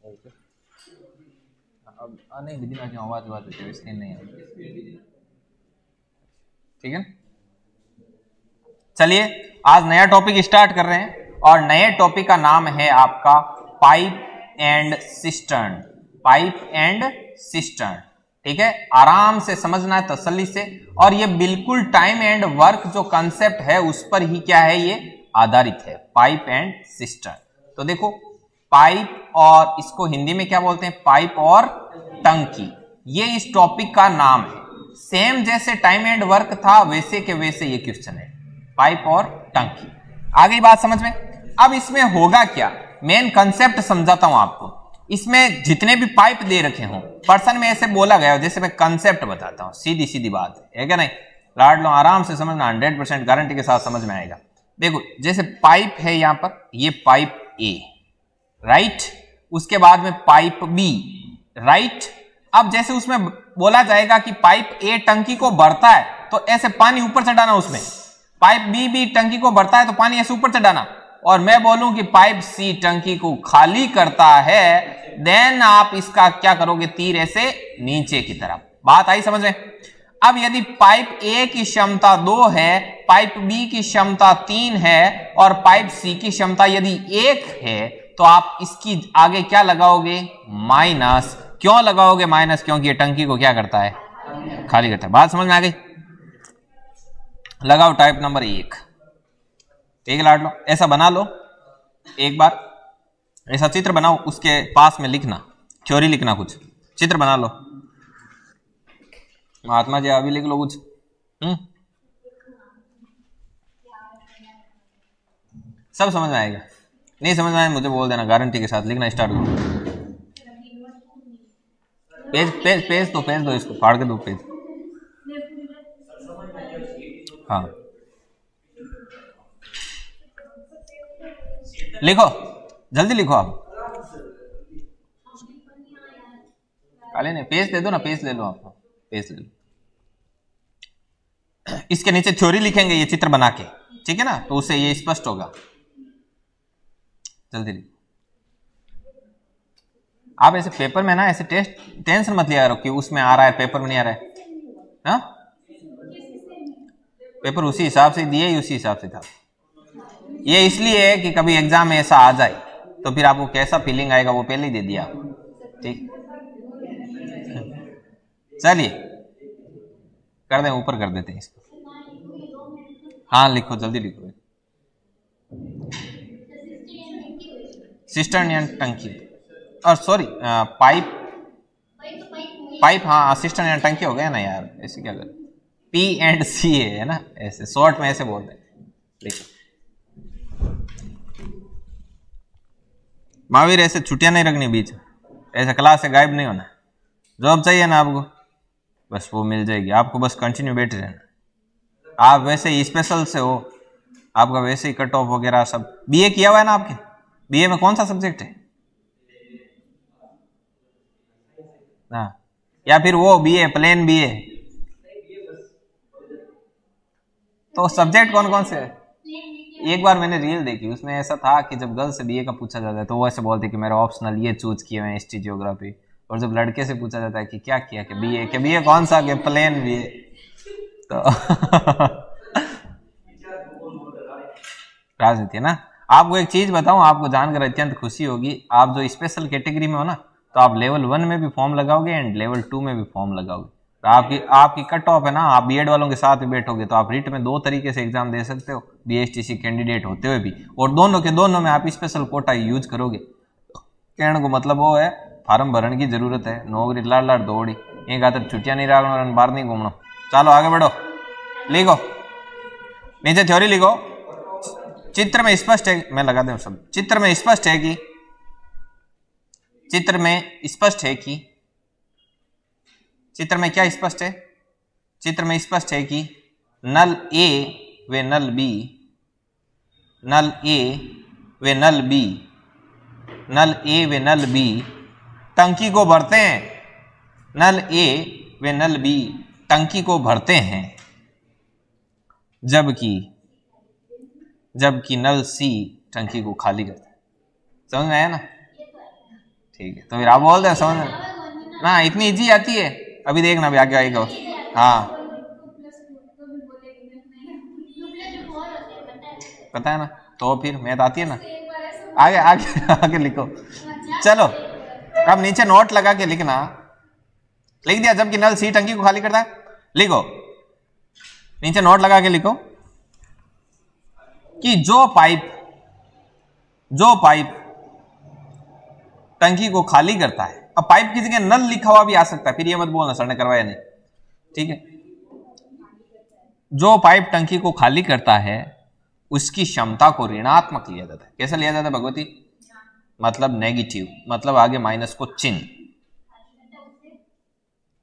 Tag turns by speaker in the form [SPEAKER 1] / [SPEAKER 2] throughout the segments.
[SPEAKER 1] अब नहीं विधि में आवाज होती है इसलिए नहीं है। ठीक है, चलिए आज नया टॉपिक स्टार्ट कर रहे हैं और नए टॉपिक का नाम है आपका pipe and cistern. Pipe and cistern, ठीक है, आराम से समझना है तसल्ली से। और ये बिल्कुल टाइम एंड वर्क जो कंसेप्ट है उस पर ही क्या है ये आधारित है, पाइप एंड सिस्टर्न। तो देखो पाइप और इसको हिंदी में क्या बोलते हैं, पाइप और टंकी, ये इस टॉपिक का नाम है। सेम जैसे टाइम एंड वर्क था वैसे के वैसे ये क्वेश्चन है, पाइप और टंकी। आ गई बात समझ में। अब इसमें होगा क्या, मेन कंसेप्ट समझाता हूं आपको। इसमें जितने भी पाइप दे रखे हों, पर्सन में ऐसे बोला गया हो, जैसे मैं कंसेप्ट बताता हूं, सीधी सीधी बात है क्या नहीं, लाड लो आराम से समझना, 100% गारंटी के साथ समझ में आएगा। देखो जैसे पाइप है यहां पर, ये पाइप ए, राइट, उसके बाद में पाइप बी, राइट। अब जैसे उसमें बोला जाएगा कि पाइप ए टंकी को भरता है तो ऐसे पानी ऊपर चढ़ाना, उसमें पाइप बी भी टंकी को भरता है तो पानी ऐसे ऊपर चढ़ाना, और मैं बोलूं कि पाइप सी टंकी को खाली करता है, देन आप इसका क्या करोगे, तीर ऐसे नीचे की तरफ। बात आई समझ में। अब यदि पाइप ए की क्षमता 2 है, पाइप बी की क्षमता 3 है और पाइप सी की क्षमता यदि 1 है, तो आप इसकी आगे क्या लगाओगे, माइनस। क्यों लगाओगे माइनस, क्योंकि ये टंकी को क्या करता है, खाली करता है। बात समझ में आ गई। लगाओ टाइप नंबर 1, एक लाट लो, ऐसा बना लो, एक बार ऐसा चित्र बनाओ, उसके पास में लिखना, थ्योरी लिखना, कुछ चित्र बना लो। महात्मा जी अभी लिख लो कुछ। सब समझ में आएगा, नहीं समझ में आए मुझे बोल देना, गारंटी के साथ लिखना स्टार्ट करो। पेज दो इसको, फाड़ के दो पेज। हाँ लिखो, जल्दी लिखो आप। काले ने पेज दे दो ना, पेज ले लो आप, पेज ले लो। इसके नीचे थ्योरी लिखेंगे ये चित्र बना के, ठीक है ना, तो उससे ये स्पष्ट होगा। जल्दी लिखो आप। ऐसे पेपर में ना ऐसे टेंशन मत लिया करो कि उसमें आ रहा है पेपर में नहीं आ रहा है, हाँ? पेपर उसी हिसाब से दिए ही, उसी हिसाब से था। ये इसलिए है कि कभी एग्जाम में ऐसा आ जाए तो फिर आपको कैसा फीलिंग आएगा वो पहले ही दे दिया, ठीक। चलिए कर दें, ऊपर कर देते हैं इसको। हाँ लिखो, जल्दी लिखो। सिस्टर्न या टंकी, और सॉरी पाइप हाँ सिस्टर्न या टंकी हो गया ना यार, ऐसे क्या कर, पी एंड सी है ना, ऐसे शॉर्ट में ऐसे बोलते हैं। देखो महावीर ऐसे छुट्टियां नहीं रखनी बीच में, ऐसे क्लास से गायब नहीं होना। जॉब चाहिए ना आपको, बस वो मिल जाएगी आपको, बस कंटिन्यू बैठे रहना। आप वैसे ही स्पेशल से हो, आपका वैसे ही कट ऑफ वगैरह सब। बीए किया हुआ है ना आपके, बीए में कौन सा सब्जेक्ट है, हाँ, या फिर वो बीए प्लेन बीए, तो सब्जेक्ट कौन कौन से है? एक बार मैंने रील देखी, उसमें ऐसा था कि जब गर्ल्स से बीए का पूछा जाता है तो वो ऐसे बोलते कि मेरा ऑप्शनल ये चूज किया है हिस्ट्री ज्योग्राफी, और जब लड़के से पूछा जाता है कि क्या किया, कि बीए कौन सा, कि प्लेन बीए। तो राजनीति है ना। आपको एक चीज बताऊं, आपको जानकर अत्यंत खुशी होगी, आप जो स्पेशल कैटेगरी में हो ना, तो आप लेवल 1 में भी फॉर्म लगाओगे एंड लेवल 2 में भी फॉर्म लगाओगे। तो आपकी कट ऑफ है ना, आप बीएड वालों के साथ भी बैठोगे तो आप रिट में 2 तरीके से एग्जाम दे सकते हो, बीएसटीसी कैंडिडेट होते हुए भी, और दोनों के दोनों में आप स्पेशल कोटा यूज करोगे। कहने को मतलब वो है, फार्म भरने की जरूरत है, नौकरी लाड़ दौड़ी, एक आदर छुट्टियां नहीं रखना और बाहर नहीं घूमना। चलो आगे बढ़ो, लिखो नीचे थ्योरी लिखो। चित्र में स्पष्ट है, मैं लगा दूं सब, चित्र में स्पष्ट है कि चित्र में क्या स्पष्ट है, चित्र में स्पष्ट है कि नल ए व नल बी, नल ए व नल बी, नल ए व नल बी टंकी को भरते हैं, नल ए व नल बी टंकी को भरते हैं, जबकि नल सी टंकी को खाली करता है। समझ में आया ना, ठीक है, तो फिर आप बोल दे समझ ना, इतनी इजी आती है। अभी देखना भी आगे आएगा। हाँ पता है ना, तो फिर मैथ आती है ना। आगे आगे आगे लिखो। चलो अब नीचे नोट लगा के लिखना। लिख दिया, जबकि नल सी टंकी को खाली करता है, लिखो नीचे नोट लगा के लिखो कि जो पाइप टंकी को खाली करता है। अब पाइप की जगह नल लिखा हुआ भी आ सकता है, फिर ये मत बोलना सर ने करवाया नहीं, ठीक है। जो पाइप टंकी को खाली करता है उसकी क्षमता को ऋणात्मक लिया जाता है। कैसे लिया जाता है भगवती? मतलब नेगेटिव, मतलब आगे माइनस को चिन्ह,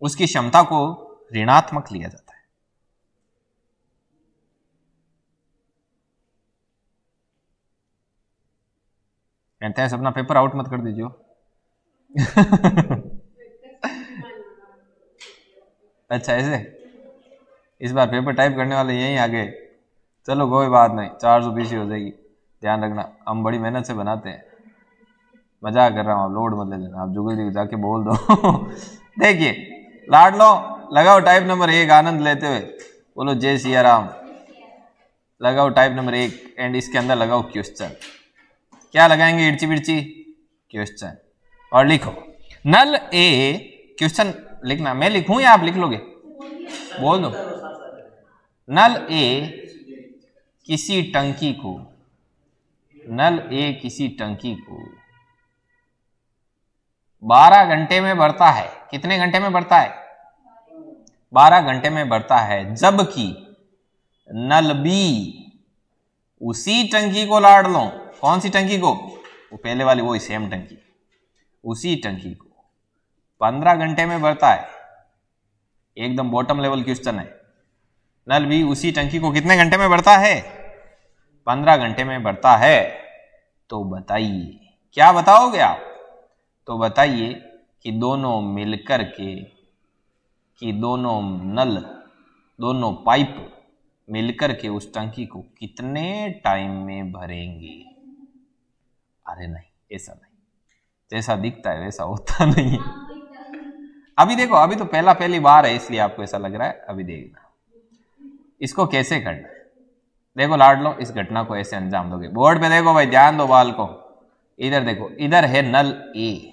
[SPEAKER 1] उसकी क्षमता को ऋणात्मक लिया जाता है। कहते हैं अपना पेपर आउट मत कर दीजिए। अच्छा ऐसे, इस बार पेपर टाइप करने वाले यहीं आ गए। चलो कोई बात नहीं, 420 हो जाएगी, ध्यान रखना हम बड़ी मेहनत से बनाते हैं। मजाक कर रहा हूँ, लोड मत ले लेना, आप जुगल जी जाके बोल दो। देखिए लाड लो, लगाओ टाइप नंबर 1 आनंद लेते हुए, बोलो जय सिया राम। लगाओ टाइप नंबर 1 एंड इसके अंदर लगाओ क्वेश्चन। क्या लगाएंगे? इर्ची बिर्ची क्वेश्चन। और लिखो नल ए, क्वेश्चन लिखना, मैं लिखूं या आप लिख लोगे? बोल दो। नल ए किसी टंकी को, नल ए किसी टंकी को 12 घंटे में भरता है। कितने घंटे में भरता है? 12 घंटे में भरता है। जबकि नल बी उसी टंकी को लाड लो, कौन सी टंकी को? वो पहले वाली, वही सेम टंकी, उसी टंकी को 15 घंटे में भरता है। एकदम बॉटम लेवल क्वेश्चन है। नल बी उसी टंकी को कितने घंटे में भरता है? 15 घंटे में भरता है। तो बताइए, क्या बताओगे आप? तो बताइए कि दोनों मिलकर के, कि दोनों नल, दोनों पाइप मिलकर के उस टंकी को कितने टाइम में भरेंगे? अरे नहीं, ऐसा नहीं, जैसा दिखता है वैसा होता नहीं है। अभी देखो, अभी तो पहली बार है इसलिए आपको ऐसा लग रहा है। अभी देखना इसको कैसे करना है। देखो लाड लो, इस घटना को ऐसे अंजाम दोगे। बोर्ड पे देखो भाई, ध्यान दो बाल को। इधर देखो, इधर है नल ए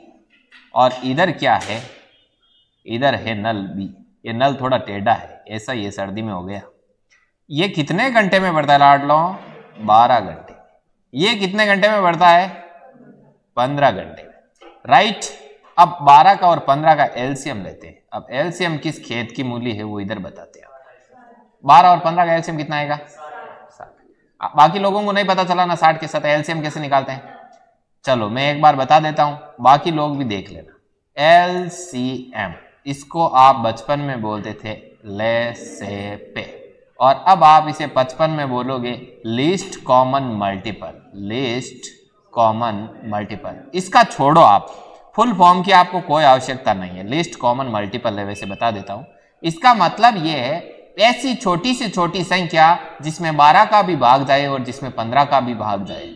[SPEAKER 1] और इधर क्या है? इधर है नल बी। ये नल थोड़ा टेढ़ा है, ऐसा ये सर्दी में हो गया। ये कितने घंटे में बढ़ता है लाड लो? 12 घंटे। ये कितने घंटे में बढ़ता है? 15 घंटे में, राइट। अब 12 का और 15 का एलसीएम लेते हैं। अब एलसीएम किस खेत की मूली है वो इधर बताते हैं। 12 और 15 का एलसीएम कितना आएगा? 60। बाकी लोगों को नहीं पता चला ना 60 के साथ एलसीएम कैसे निकालते हैं। चलो मैं एक बार बता देता हूं, बाकी लोग भी देख लेना। एलसीएम, इसको आप बचपन में बोलते थे ले से पे, और अब आप इसे 55 में बोलोगे least common multiple. Least common multiple, इसका छोड़ो आप, फुल फॉर्म की आपको कोई आवश्यकता नहीं है। लिस्ट कॉमन मल्टीपल है, वैसे बता देता हूं। इसका मतलब यह है ऐसी छोटी से छोटी संख्या जिसमें 12 का भी भाग जाए और जिसमें 15 का भी भाग जाए।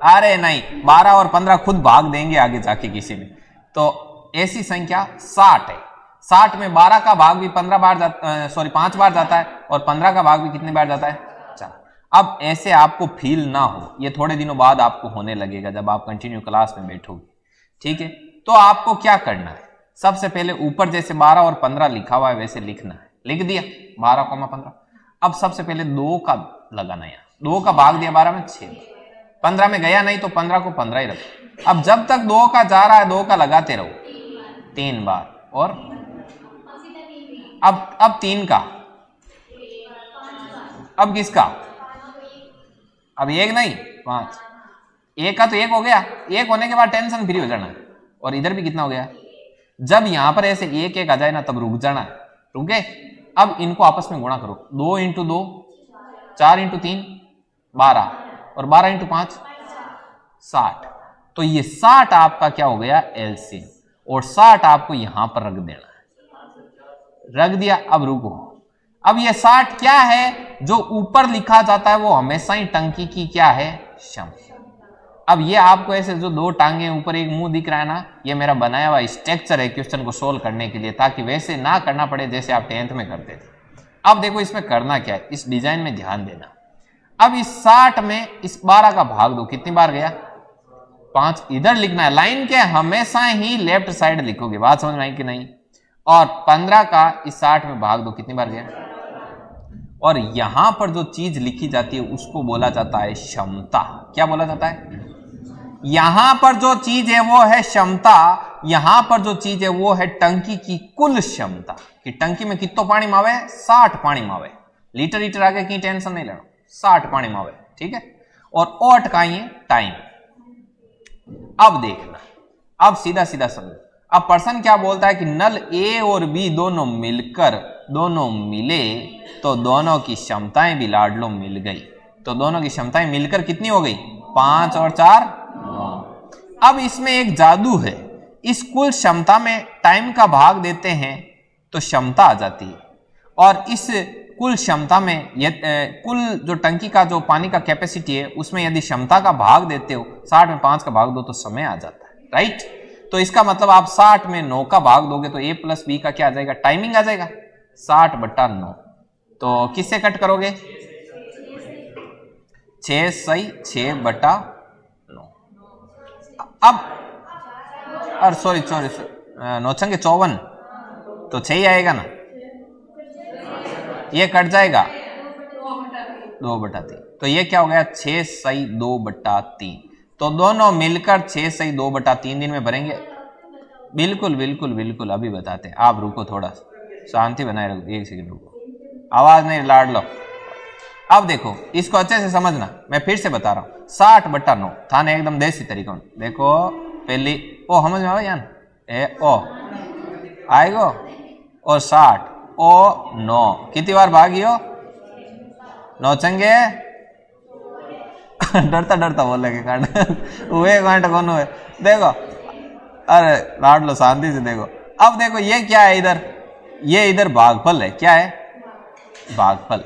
[SPEAKER 1] अरे नहीं, 12 और 15 खुद भाग देंगे आगे जाके किसी में। तो ऐसी संख्या 60 है। 60 में 12 का भाग भी 5 बार जाता है और 15 का भाग भी कितने बार जाता है? 4। अब ऐसे आपको फील ना हो, ये थोड़े दिनों बाद आपको होने लगेगा जब आप कंटिन्यू क्लास में बैठोगे, ठीक है। तो आपको क्या करना है? सबसे पहले ऊपर जैसे 12 और 15 लिखा हुआ है वैसे लिखना है। लिख दिया 12,15। अब सबसे पहले 2 का लगाना है। 2 का भाग दिया 12 में 6, 15 में गया नहीं तो 15 को 15 ही रखो। अब जब तक 2 का जा रहा है 2 का लगाते रहो 3 बार। और अब 3 का, अब किसका? अब 1 नहीं 5। 1 का तो 1 हो गया। 1 होने के बाद टेंशन फ्री हो जाना है। और इधर भी कितना हो गया? जब यहां पर ऐसे 1 आ जाए ना तब रुक जाना है। रुक गए? अब इनको आपस में गुणा करो। 2 × 2 4 × 3 12 और 12 × 5 60। तो ये 60 आपका क्या हो गया? एलसीएम। और 60 आपको यहां पर रख देना है। रख दिया। अब रुको, अब ये 60 क्या है? जो ऊपर लिखा जाता है वो हमेशा ही टंकी की क्या है? क्षमता। अब ये आपको ऐसे जो दो टांगे ऊपर एक मुंह दिख रहा है ना, ये मेरा बनाया हुआ स्ट्रक्चर है क्वेश्चन को सोल्व करने के लिए, ताकि वैसे ना करना पड़े जैसे आप 10th में करते थे। अब देखो इसमें करना क्या है, इस डिजाइन में ध्यान देना। अब इस 60 में इस 12 का भाग दो, कितनी बार गया 5, इधर लिखना है। लाइन के हमेशा ही लेफ्ट साइड लिखोगे, बात समझ में आई कि नहीं। और 15 का इस 60 में भाग दो, कितनी बार गया। और यहां पर जो चीज लिखी जाती है उसको बोला जाता है क्षमता। क्या बोला जाता है? यहां पर जो चीज है वो है क्षमता, यहां पर जो चीज है वो है टंकी की कुल क्षमता, कि टंकी में कितना पानी मावे, 60 पानी मावे। लीटर लीटर आगे की टेंशन नहीं लेना, 60 पानी मावे, ठीक है। और ओ अटकाइए टाइम। अब देखना, अब सीधा सीधा समझो। अब पर्सन क्या बोलता है कि नल ए और बी दोनों मिलकर, दोनों मिले तो दोनों की क्षमताएं भी लाड लो मिल गई। तो दोनों की क्षमताएं मिलकर कितनी हो गई, 5 और 4 9। अब इसमें एक जादू है, इस कुल क्षमता में टाइम का भाग देते हैं तो क्षमता आ जाती है। और इस कुल क्षमता में कुल जो टंकी का जो पानी का कैपेसिटी है उसमें यदि क्षमता का भाग देते हो, 60 में 5 का भाग दो तो समय आ जाता है, राइट। तो इसका मतलब आप 60 में 9 का भाग दोगे तो a प्लस बी का क्या आ जाएगा, टाइमिंग आ जाएगा 60/9। तो किससे कट करोगे, 6 सही 6/9। अब और सॉरी नौचंगे 54, तो 6 ही आएगा ना, ये कट जाएगा 2/3। तो ये क्या हो गया, 6 सही 2/3। तो दोनों मिलकर 6 सही 2/3 दिन में भरेंगे। बिल्कुल बिल्कुल बिल्कुल, अभी बताते हैं, आप रुको, थोड़ा शांति बनाए रखो, 1 सेकंड रुको, आवाज नहीं लाड़ लो। अब देखो इसको अच्छे से समझना, मैं फिर से बता रहा हूं, 60/9 था ना, एकदम देसी तरीका। देखो पहली ओ समझ में आवे यान, ए ओ आएगो और 60 ओ 9 कितनी बार भागियो, नौचंगे डरता डरता बोलेगे कांड हुए कांड कौन हुए। देखो अरे लाड लो शांति से देखो। अब देखो ये क्या है इधर, ये इधर भागफल है, क्या है भागफल,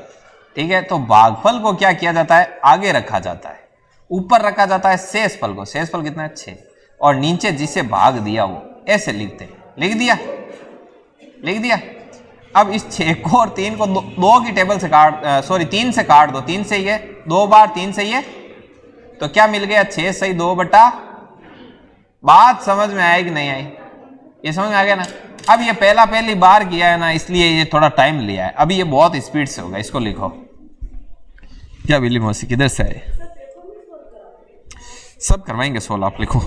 [SPEAKER 1] ठीक है। तो भागफल को क्या किया जाता है, आगे रखा जाता है, ऊपर रखा जाता है शेषफल को। शेषफल कितना है 6, और नीचे जिसे भाग दिया वो ऐसे लिखते हैं, लिख दिया। अब इस 6 को और 3 को 2 की टेबल से काट, सॉरी 3 से काट दो, 3 से ही है 2 बार 3 से ही है, तो क्या मिल गया 6 सही 2 बटा। बात समझ में आई कि नहीं आई, ये समझ में आ गया ना। अब ये पहली बार किया है ना, इसलिए ये थोड़ा टाइम लिया है। अभी ये बहुत स्पीड से होगा, इसको लिखो। क्या बिल्ली मौसी किधर से आए, सब करवाएंगे सोल, आप लिखो।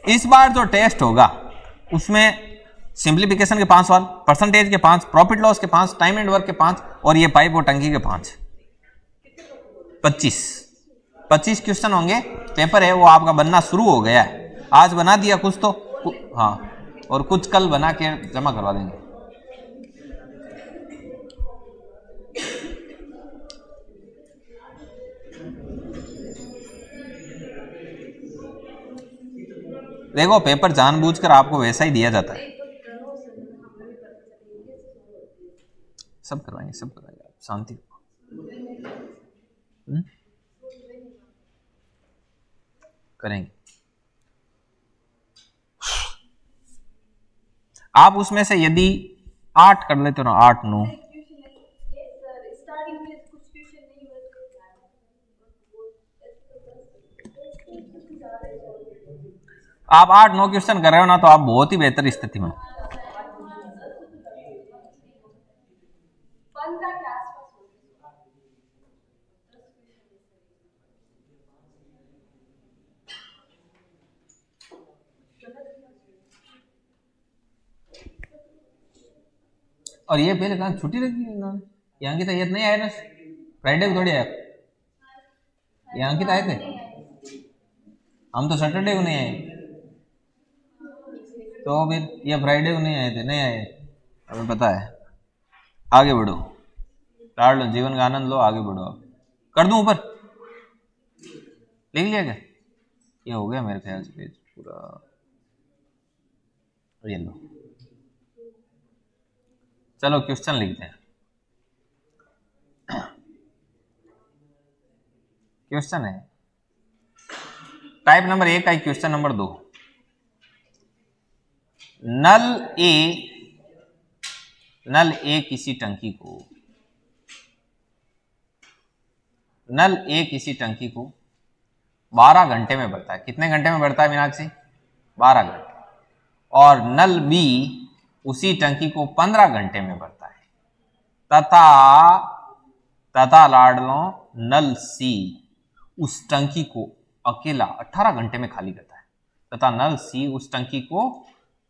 [SPEAKER 1] इस बार जो टेस्ट होगा उसमें सिंप्लीफिकेशन के 5 सवाल, परसेंटेज के 5, प्रॉफिट लॉस के 5, टाइम एंड वर्क के 5, और ये पाइप और टंकी के 5, 25 क्वेश्चन होंगे। पेपर है वो आपका बनना शुरू हो गया है, आज बना दिया कुछ तो, हाँ, और कुछ कल बना के जमा करवा देंगे। देखो पेपर जानबूझकर आपको वैसा ही दिया जाता है। सब करवाएंगे आप शांति करेंगे। आप उसमें से यदि 8 कर लेते हो ना, 8 9, आप 8 9 क्वेश्चन कर रहे हो ना, तो आप बहुत ही बेहतर स्थिति में। और ये पहले कहा छुट्टी रखी है इन्होंने, यहाँ की तैयार नहीं आए ना, फ्राइडे को थोड़ी आए, यहाँ की तो आए थे, हम तो सैटरडे को नहीं आए, तो फिर ये फ्राइडे को नहीं आए थे, नहीं आए, हमें पता है। आगे बढ़ो, लाड़ लो, जीवन का आनंद लो, आगे बढ़ो। आप कर दूं ऊपर, लिख लिया क्या, ये हो गया मेरे ख्याल से पेज पूरा, ये लो, चलो क्वेश्चन लिखते हैं। क्वेश्चन है टाइप नंबर 1 का क्वेश्चन नंबर 2, नल ए किसी टंकी को 12 घंटे में भरता है। कितने घंटे में भरता है मीनाक्षी? 12 घंटे। और नल बी उसी टंकी को 15 घंटे में भरता है। तथा लाडलों नल सी उस टंकी को अकेला 18 घंटे में खाली करता है। तथा नल सी उस टंकी को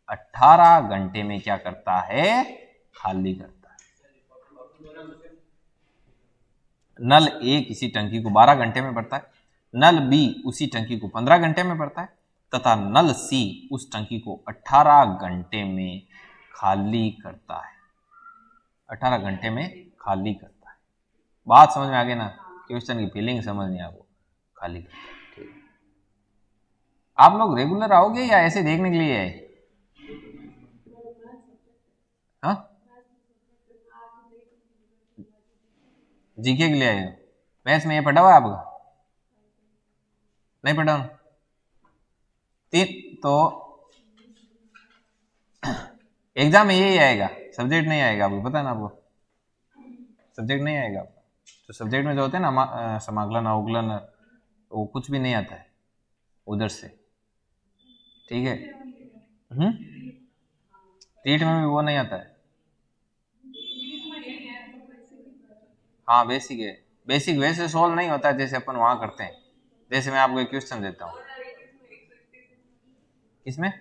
[SPEAKER 1] 18 घंटे में क्या करता है? खाली करता है। नल ए किसी टंकी को 12 घंटे में भरता है, नल बी उसी टंकी को 15 घंटे में भरता है, तथा नल सी उस टंकी को 18 घंटे में खाली करता है। 18 घंटे में खाली करता है। बात समझ में आ गई ना? क्वेश्चन की फीलिंग समझ नहीं आपको? खाली करता है। ठीक, आप लोग रेगुलर आओगे या ऐसे देखने के लिए है? हाँ, जीके के लिए आए हो? मैथ्स में ये पढ़ा हुआ है आपका? नहीं पढ़ा? तो एग्जाम में यही आएगा, सब्जेक्ट नहीं आएगा आपको, पता है ना? आपको सब्जेक्ट नहीं आएगा आपको। तो सब्जेक्ट में जो होते हैं ना समाकलन अवकलन, वो कुछ भी नहीं आता है उधर से। ठीक है? टीट में भी वो नहीं आता है। हाँ, बेसिक है। बेसिक वैसे सॉल्व नहीं होता है जैसे अपन वहां करते हैं। जैसे मैं आपको एक क्वेश्चन देता हूँ, इसमें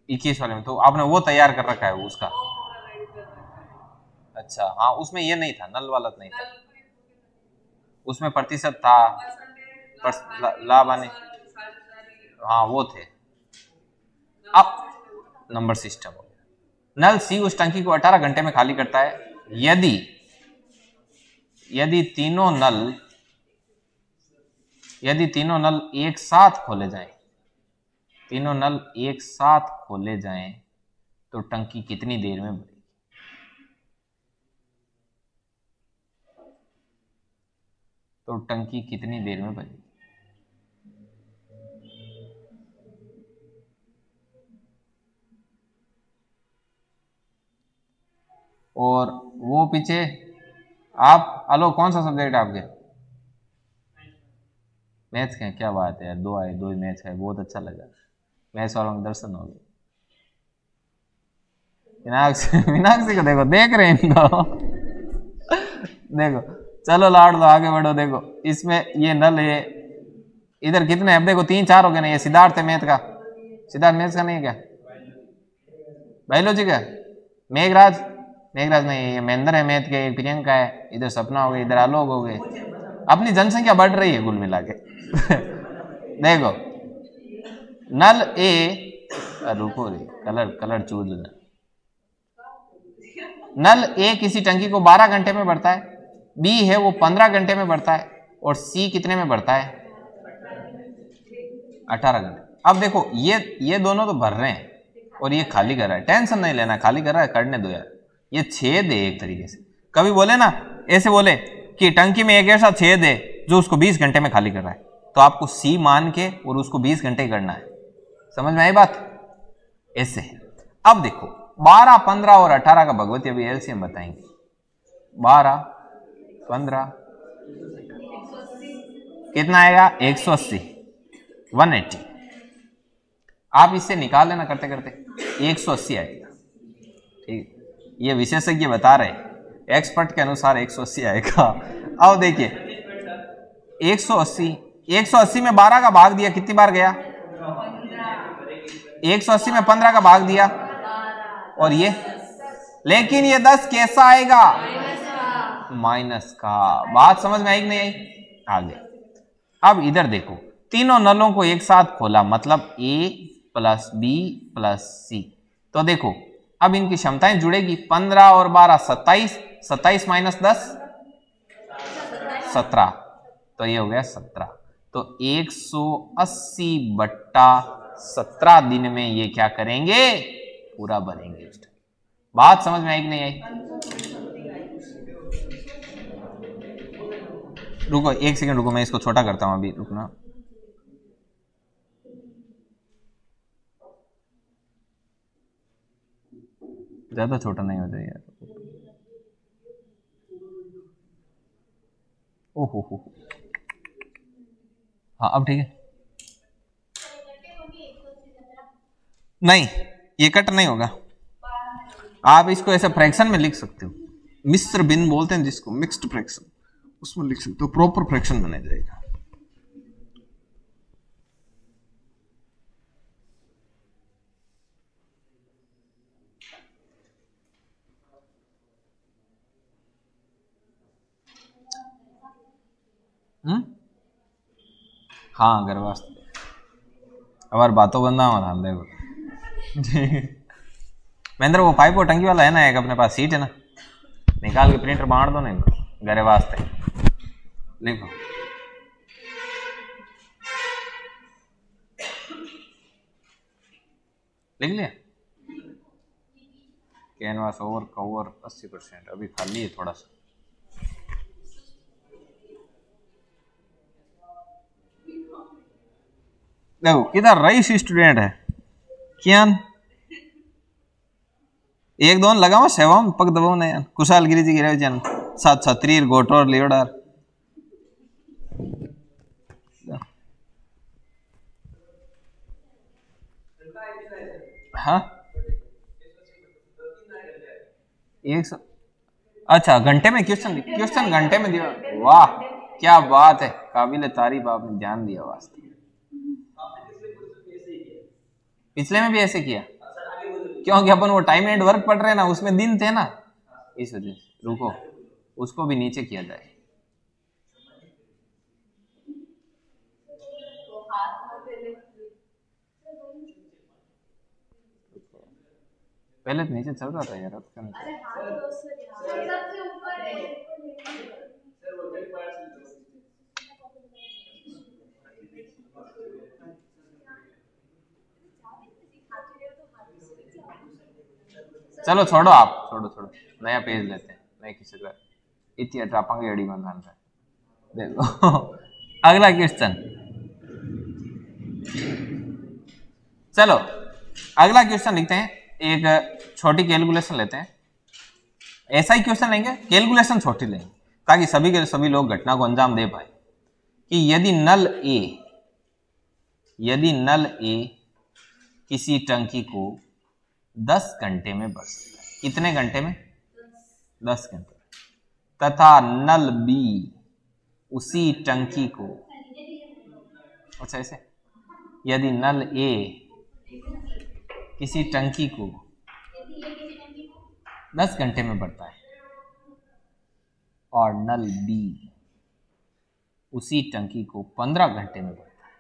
[SPEAKER 1] 21 वाले में तो आपने वो तैयार कर रखा है वो उसका। अच्छा, हाँ, उसमें ये नहीं था, नल वाला नहीं था, उसमें प्रतिशत था, लाभ आने, हाँ वो थे। अब नंबर सिस्टम हो गया। नल सी उस टंकी को 18 घंटे में खाली करता है यदि तीनों नल एक साथ खोले जाएं। तीनों नल एक साथ खोले जाएं तो टंकी कितनी देर में भरेगी? तो टंकी कितनी देर में भरेगी? और वो पीछे आप हेलो, कौन सा सब्जेक्ट है आपके? मैथ्स के? क्या बात है यार, दो ही मैथ्स है, बहुत अच्छा लगा। मैथ्स वालों में दर्शन हो गए। मीनाक्षी को देखो, देख रहे हैं इनको। देखो, चलो लाड लो, आगे बढ़ो। देखो इसमें ये नल है, इधर कितने? अब देखो 3-4 हो गए ना। ये सिद्धार्थ है मैथ का, सिद्धार्थ मैथ्स का नहीं है क्या? बायोलॉजी का? मेघराज नहीं, ये महेंद्र है मैथ के, प्रियंका है, इधर सपना हो गई, इधर आलोक हो गए। अपनी जनसंख्या बढ़ रही है कुल मिला के। देखो नल ए, रुको रे, कलर चूज लेना। नल ए किसी टंकी को 12 घंटे में भरता है, बी है वो 15 घंटे में भरता है, और सी कितने में भरता है? 18 घंटे। अब देखो ये दोनों तो भर रहे हैं और ये खाली कर रहा है। टेंशन नहीं लेना, खाली कर रहा है, करने दो यार। ये छेद है एक तरीके से। कभी बोले ना, ऐसे बोले कि टंकी में एक ऐसा छेद है जो उसको 20 घंटे में खाली कर रहा है, तो आपको सी मान के और उसको 20 घंटे करना है। समझ में आई बात? ऐसे है। अब देखो 12, 15 और 18 का भगवती अभी एलसीएम बताएंगे। 12, 15 कितना आएगा? 180, 180। आप इससे निकाल लेना करते करते, 180 आएगा। ठीक, ये विशेषज्ञ बता रहे, एक्सपर्ट के अनुसार 180 आएगा। अब देखिए 180 में 12 का भाग दिया, कितनी बार गया? 180 में 15 का भाग दिया, और ये, लेकिन ये 10 कैसा आएगा? माइनस का। बात समझ में आई कि नहीं आई? आगे अब इधर देखो, तीनों नलों को एक साथ खोला, मतलब A plus B plus C। तो देखो अब इनकी क्षमताएं जुड़ेगी। 15 और 12 27, 27 माइनस 10 17, तो ये हो गया 17। तो 180/17 दिन में ये क्या करेंगे? पूरा भरेंगे। बात समझ में आई कि नहीं आई? रुको 1 सेकंड रुको, मैं इसको छोटा करता हूं अभी, रुकना। ज्यादा छोटा नहीं हो जाए यार। ओहो हो, हाँ अब ठीक है। नहीं, ये कट नहीं होगा। आप इसको ऐसे फ्रैक्शन में लिख सकते हो, मिश्र भिन्न बोलते हैं जिसको, मिक्स्ड फ्रैक्शन, उसमें लिख सकते हो, प्रॉपर फ्रैक्शन बना जाएगा। हाँ गर्भावस्था अब बातों बंदा ध्यान देखो। महेंद्र वो पाइप और टंकी वाला है ना एक अपने पास सीट है ना, निकाल के प्रिंटर बांट दो ना इनको, गर्भावस्था लिखो। लिख लिया। कैनवास ओवर कवर 80%, अभी खाली है थोड़ा सा। देखो किधर रईस स्टूडेंट है कियान, एक दोन लगाओ सेवाम पग दबाओ ना यार, कुशाल गिरी जी गिरे जन साथ छत्रीर गोटोर लियोडार। हाँ एक अच्छा घंटे में क्वेश्चन घंटे में दिया, वाह क्या बात है, काबिल तारीफ, आपने ध्यान दिया वास्तव। पिछले में भी ऐसे किया क्योंकि अपन वो टाइम एंड वर्क पढ़ रहे हैं ना, उसमें दिन थे ना, इस वजह से। रुको उसको भी नीचे किया जाए। पहले तो नीचे चल रहा था यार, अब क्या नहीं। चलो छोड़ो, आप छोड़ो नया पेज लेते हैं, नए किसी का इतनी अट्रापांगे अड़ी बंधान है। देखो अगला क्वेश्चन, चलो अगला क्वेश्चन लिखते हैं। एक छोटी कैलकुलेशन लेते हैं, ऐसा ही क्वेश्चन लेंगे, कैलकुलेशन छोटी लेंगे ताकि सभी के सभी लोग घटना को अंजाम दे पाए। कि यदि नल ए किसी टंकी को 10 घंटे में भर सकता है, कितने घंटे में? 10 घंटे, तथा नल बी उसी टंकी को, अच्छा ऐसे, यदि नल ए किसी टंकी को 10 घंटे में भरता है और नल बी उसी टंकी को 15 घंटे में भरता है,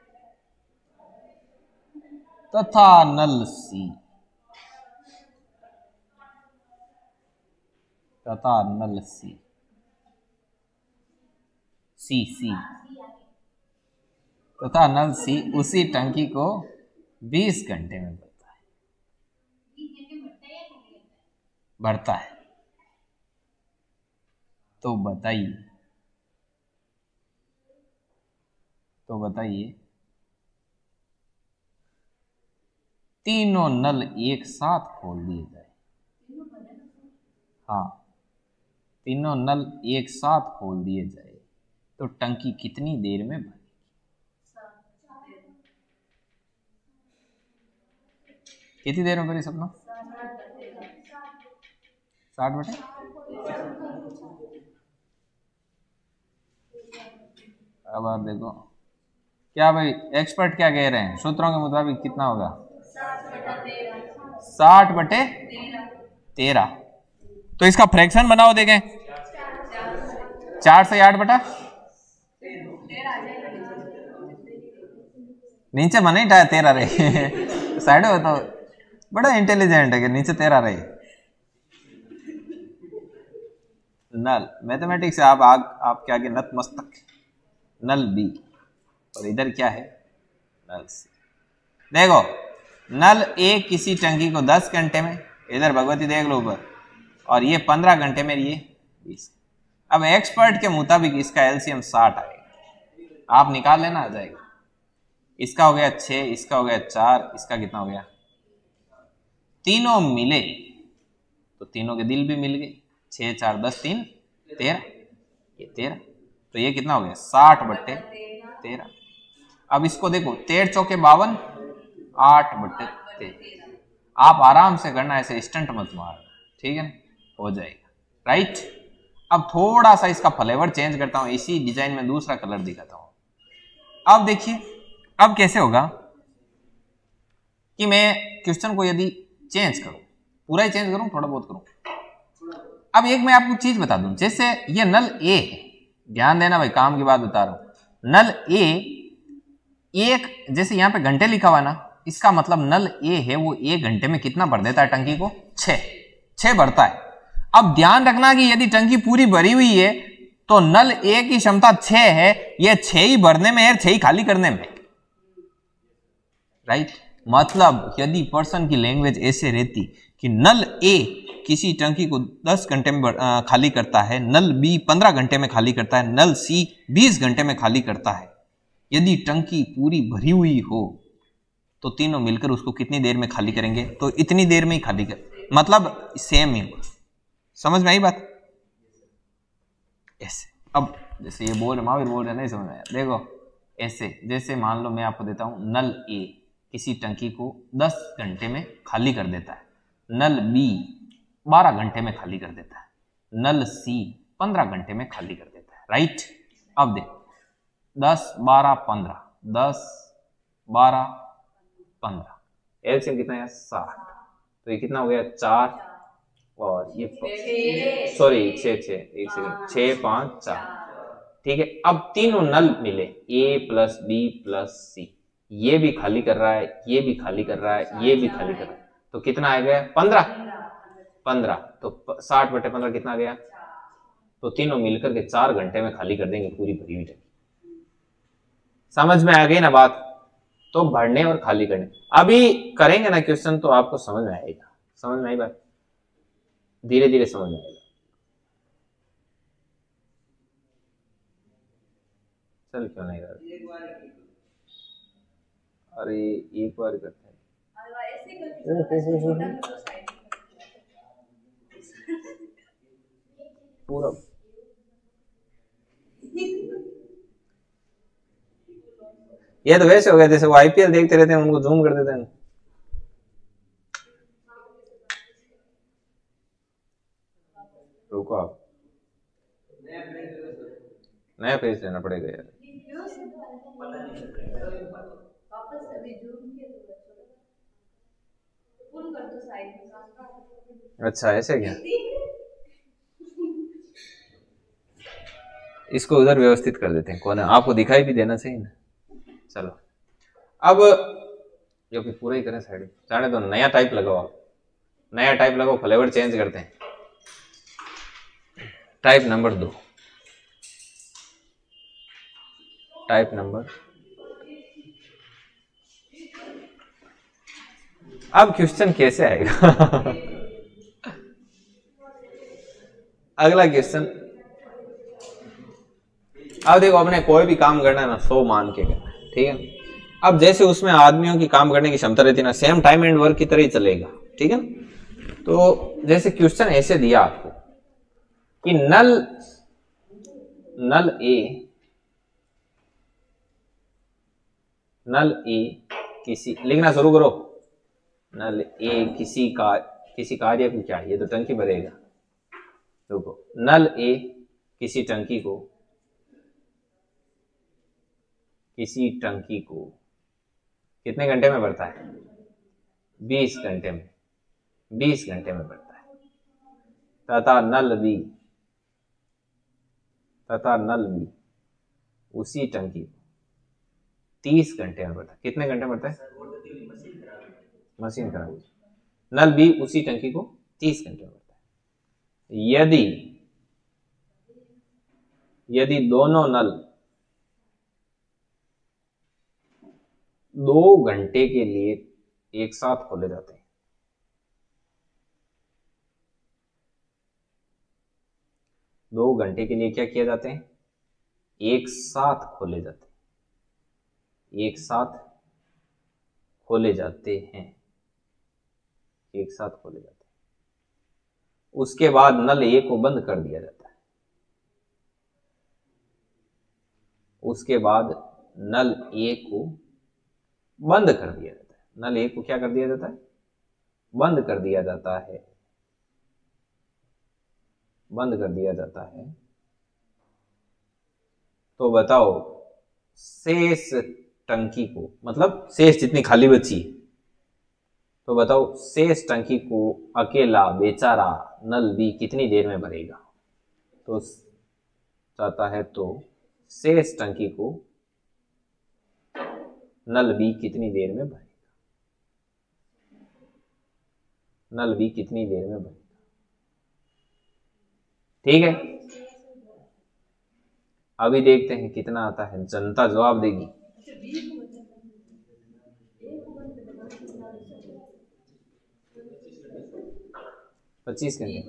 [SPEAKER 1] तथा नल सी उसी टंकी को 20 घंटे में भरता है। तो बताइए तीनों नल एक साथ खोल दिए जाए, हाँ तीनों नल एक साथ खोल दिए जाए तो टंकी कितनी देर में भरेगी? कितनी देर में भरी सपना? 60 बटे, अब आप देखो क्या भाई एक्सपर्ट क्या कह रहे हैं, सूत्रों के मुताबिक कितना होगा? 60 बटे 13। तो इसका फ्रैक्शन बनाओ, देखें 4 से 8 बटा, नीचे बने 13 रहे साइड में तो बड़ा इंटेलिजेंट है कि नीचे 13 रहे। नल मैथमेटिक्स से आपके आगे नतमस्तक, नल बी और इधर क्या है? नल सी। देखो नल ए किसी टंकी को 10 घंटे में, इधर भगवती देख लो ऊपर, और ये 15 घंटे में, ये 20। अब एक्सपर्ट के मुताबिक इसका एलसीएम 60 आएगा, आप निकाल लेना, आ जाएगा। इसका हो गया 6, इसका हो गया 4, इसका कितना हो गया? तीनों मिले तो तीनों के दिल भी मिल गए, 6 4 10 3 13, ये 13, तो ये कितना हो गया 60/13। अब इसको देखो 13 चौके 52, 8/13। आप आराम से करना, ऐसे स्टंट मत मारना, ठीक है ना, हो जाएगा, राइट। अब थोड़ा सा इसका फ्लेवर चेंज करता हूं, इसी डिजाइन में दूसरा कलर दिखाता हूं। अब देखिए अब कैसे होगा कि मैं क्वेश्चन को यदि चेंज करूं, पूरा ही चेंज करूं, थोड़ा बहुत करूं। अब एक मैं आपको चीज बता दूं, जैसे ये नल ए, ध्यान देना भाई, काम की बात बता रहा हूं। नल ए एक, जैसे यहां पे घंटे लिखा हुआ ना, इसका मतलब नल ए है वो 1 घंटे में कितना भर देता है टंकी को, 6 भरता है। अब ध्यान रखना कि यदि टंकी पूरी भरी हुई है तो नल ए की क्षमता 6 है, यह 6 ही भरने में है, 6 ही खाली करने में, राइट। मतलब यदि पर्सन की लैंग्वेज ऐसे रहती कि नल ए किसी टंकी को 10 घंटे में खाली करता है, नल बी 15 घंटे में खाली करता है, नल सी 20 घंटे में खाली करता है, यदि टंकी पूरी भरी हुई हो तो तीनों मिलकर उसको कितनी देर में खाली करेंगे, तो इतनी देर में ही खाली कर, मतलब सेम ही होगा। समझ में आई बात? ऐसे अब जैसे ये बोल महावीर बोल रहे, नहीं समझ में आया, देखो ऐसे, जैसे मान लो मैं आपको देता हूं नल ए किसी टंकी को 10 घंटे में खाली कर देता है, नल बी 12 घंटे में खाली कर देता है, नल सी 15 घंटे में खाली कर देता है, राइट। अब देख 10 12 15, 10 12 15, एलसीएम कितना है 60, तो ये कितना हो गया 4 और ये सॉरी 6 एक सेकंड, 6 5 4, ठीक है। अब तीनों नल मिले, ए प्लस बी प्लस सी, ये भी खाली कर रहा है, ये भी खाली कर रहा है, ये भी खाली कर रहा है, तो कितना आ गया 15, तो 60/15 कितना आ गया, तो तीनों मिलकर के 4 घंटे में खाली कर देंगे पूरी भरी हुई टंकी। समझ में आ गई ना बात? तो भरने और खाली करने, अभी करेंगे ना क्वेश्चन तो आपको समझ में आएगा। समझ में आई बात? धीरे धीरे समझ में आएगा। चल क्यों नहीं रहा? अरे एक बार करते हैं, पूरा ये तो वैसे हो गया जैसे वो आईपीएल देखते रहते हैं, उनको जूम कर देते हैं। रुको आप, नया पेज लेना पड़ेगा यार। अच्छा ऐसे क्या, इसको उधर व्यवस्थित कर देते हैं, कोने आपको दिखाई भी देना चाहिए ना। चलो अब जो कि पूरा ही करें साइड, जाने दो, नया टाइप लगाओ आप, नया टाइप लगाओ, फ्लेवर चेंज करते हैं। टाइप नंबर 2, टाइप नंबर, अब क्वेश्चन कैसे आएगा अगला क्वेश्चन, अब देखो अपने कोई भी काम करना है ना 100 मान के करना है, ठीक है। अब जैसे उसमें आदमियों की काम करने की क्षमता रहती है ना, सेम टाइम एंड वर्क की तरह ही चलेगा, ठीक है। तो जैसे क्वेश्चन ऐसे दिया आपको कि नल ए किसी, लिखना शुरू करो, नल ए किसी कार्य को, क्या ये तो टंकी भरेगा, रुको, नल ए किसी टंकी को कितने घंटे में भरता है, 20 घंटे में, 20 घंटे में भरता है, तथा नल बी उसी टंकी को 30 घंटे में भरता है। कितने घंटे में भरता है, मशीन खराब, नल बी उसी टंकी को 30 घंटे में भरता है। यदि दोनों नल 2 घंटे के लिए एक साथ खोले जाते हैं, 2 घंटे के लिए क्या किए जाते हैं, एक साथ खोले जाते हैं, एक साथ खोले जाते हैं, एक साथ खोले जाते हैं। उसके बाद नल ए को बंद कर दिया जाता है। उसके बाद नल ए को बंद कर दिया जाता है। नल ए को क्या कर दिया जाता है? बंद कर दिया जाता है। बंद कर दिया जाता है। तो बताओ शेष टंकी को, मतलब शेष जितनी खाली बची, तो बताओ शेष टंकी को अकेला बेचारा नल बी कितनी देर में भरेगा? तो चाहता है तो शेष टंकी को नल बी कितनी देर में भरेगा? नल बी कितनी देर में भरेगा? ठीक है, अभी देखते हैं कितना आता है, जनता जवाब देगी। पच्चीस घंटे।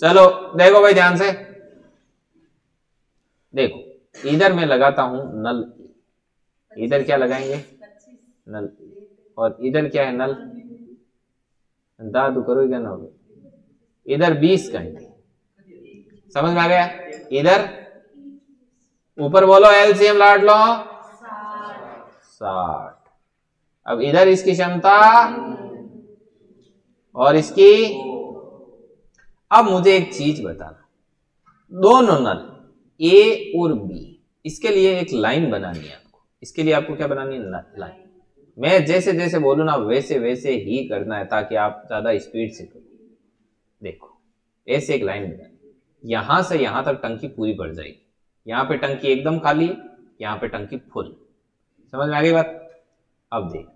[SPEAKER 1] चलो देखो भाई ध्यान से देखो, इधर मैं लगाता हूं नल, इधर क्या लगाएंगे? नल, और इधर क्या है? नल। दादू करो क्या ना हो, इधर 20 घंटे। समझ में आ गया? इधर ऊपर बोलो एलसीएम लाट लो, 60। अब इधर इसकी क्षमता और इसकी। अब मुझे एक चीज बताना, दोनों नल ए और बी, इसके लिए एक लाइन बनानी है आपको। इसके लिए आपको क्या बनानी है? लाइन। मैं जैसे जैसे बोलूं ना वैसे वैसे ही करना है, ताकि आप ज्यादा स्पीड से करो। देखो ऐसे एक लाइन बनानी, यहां से यहां तक टंकी पूरी भर जाएगी। यहां पे टंकी एकदम खाली, यहां पे टंकी फुल। समझ में आ गई बात? अब देख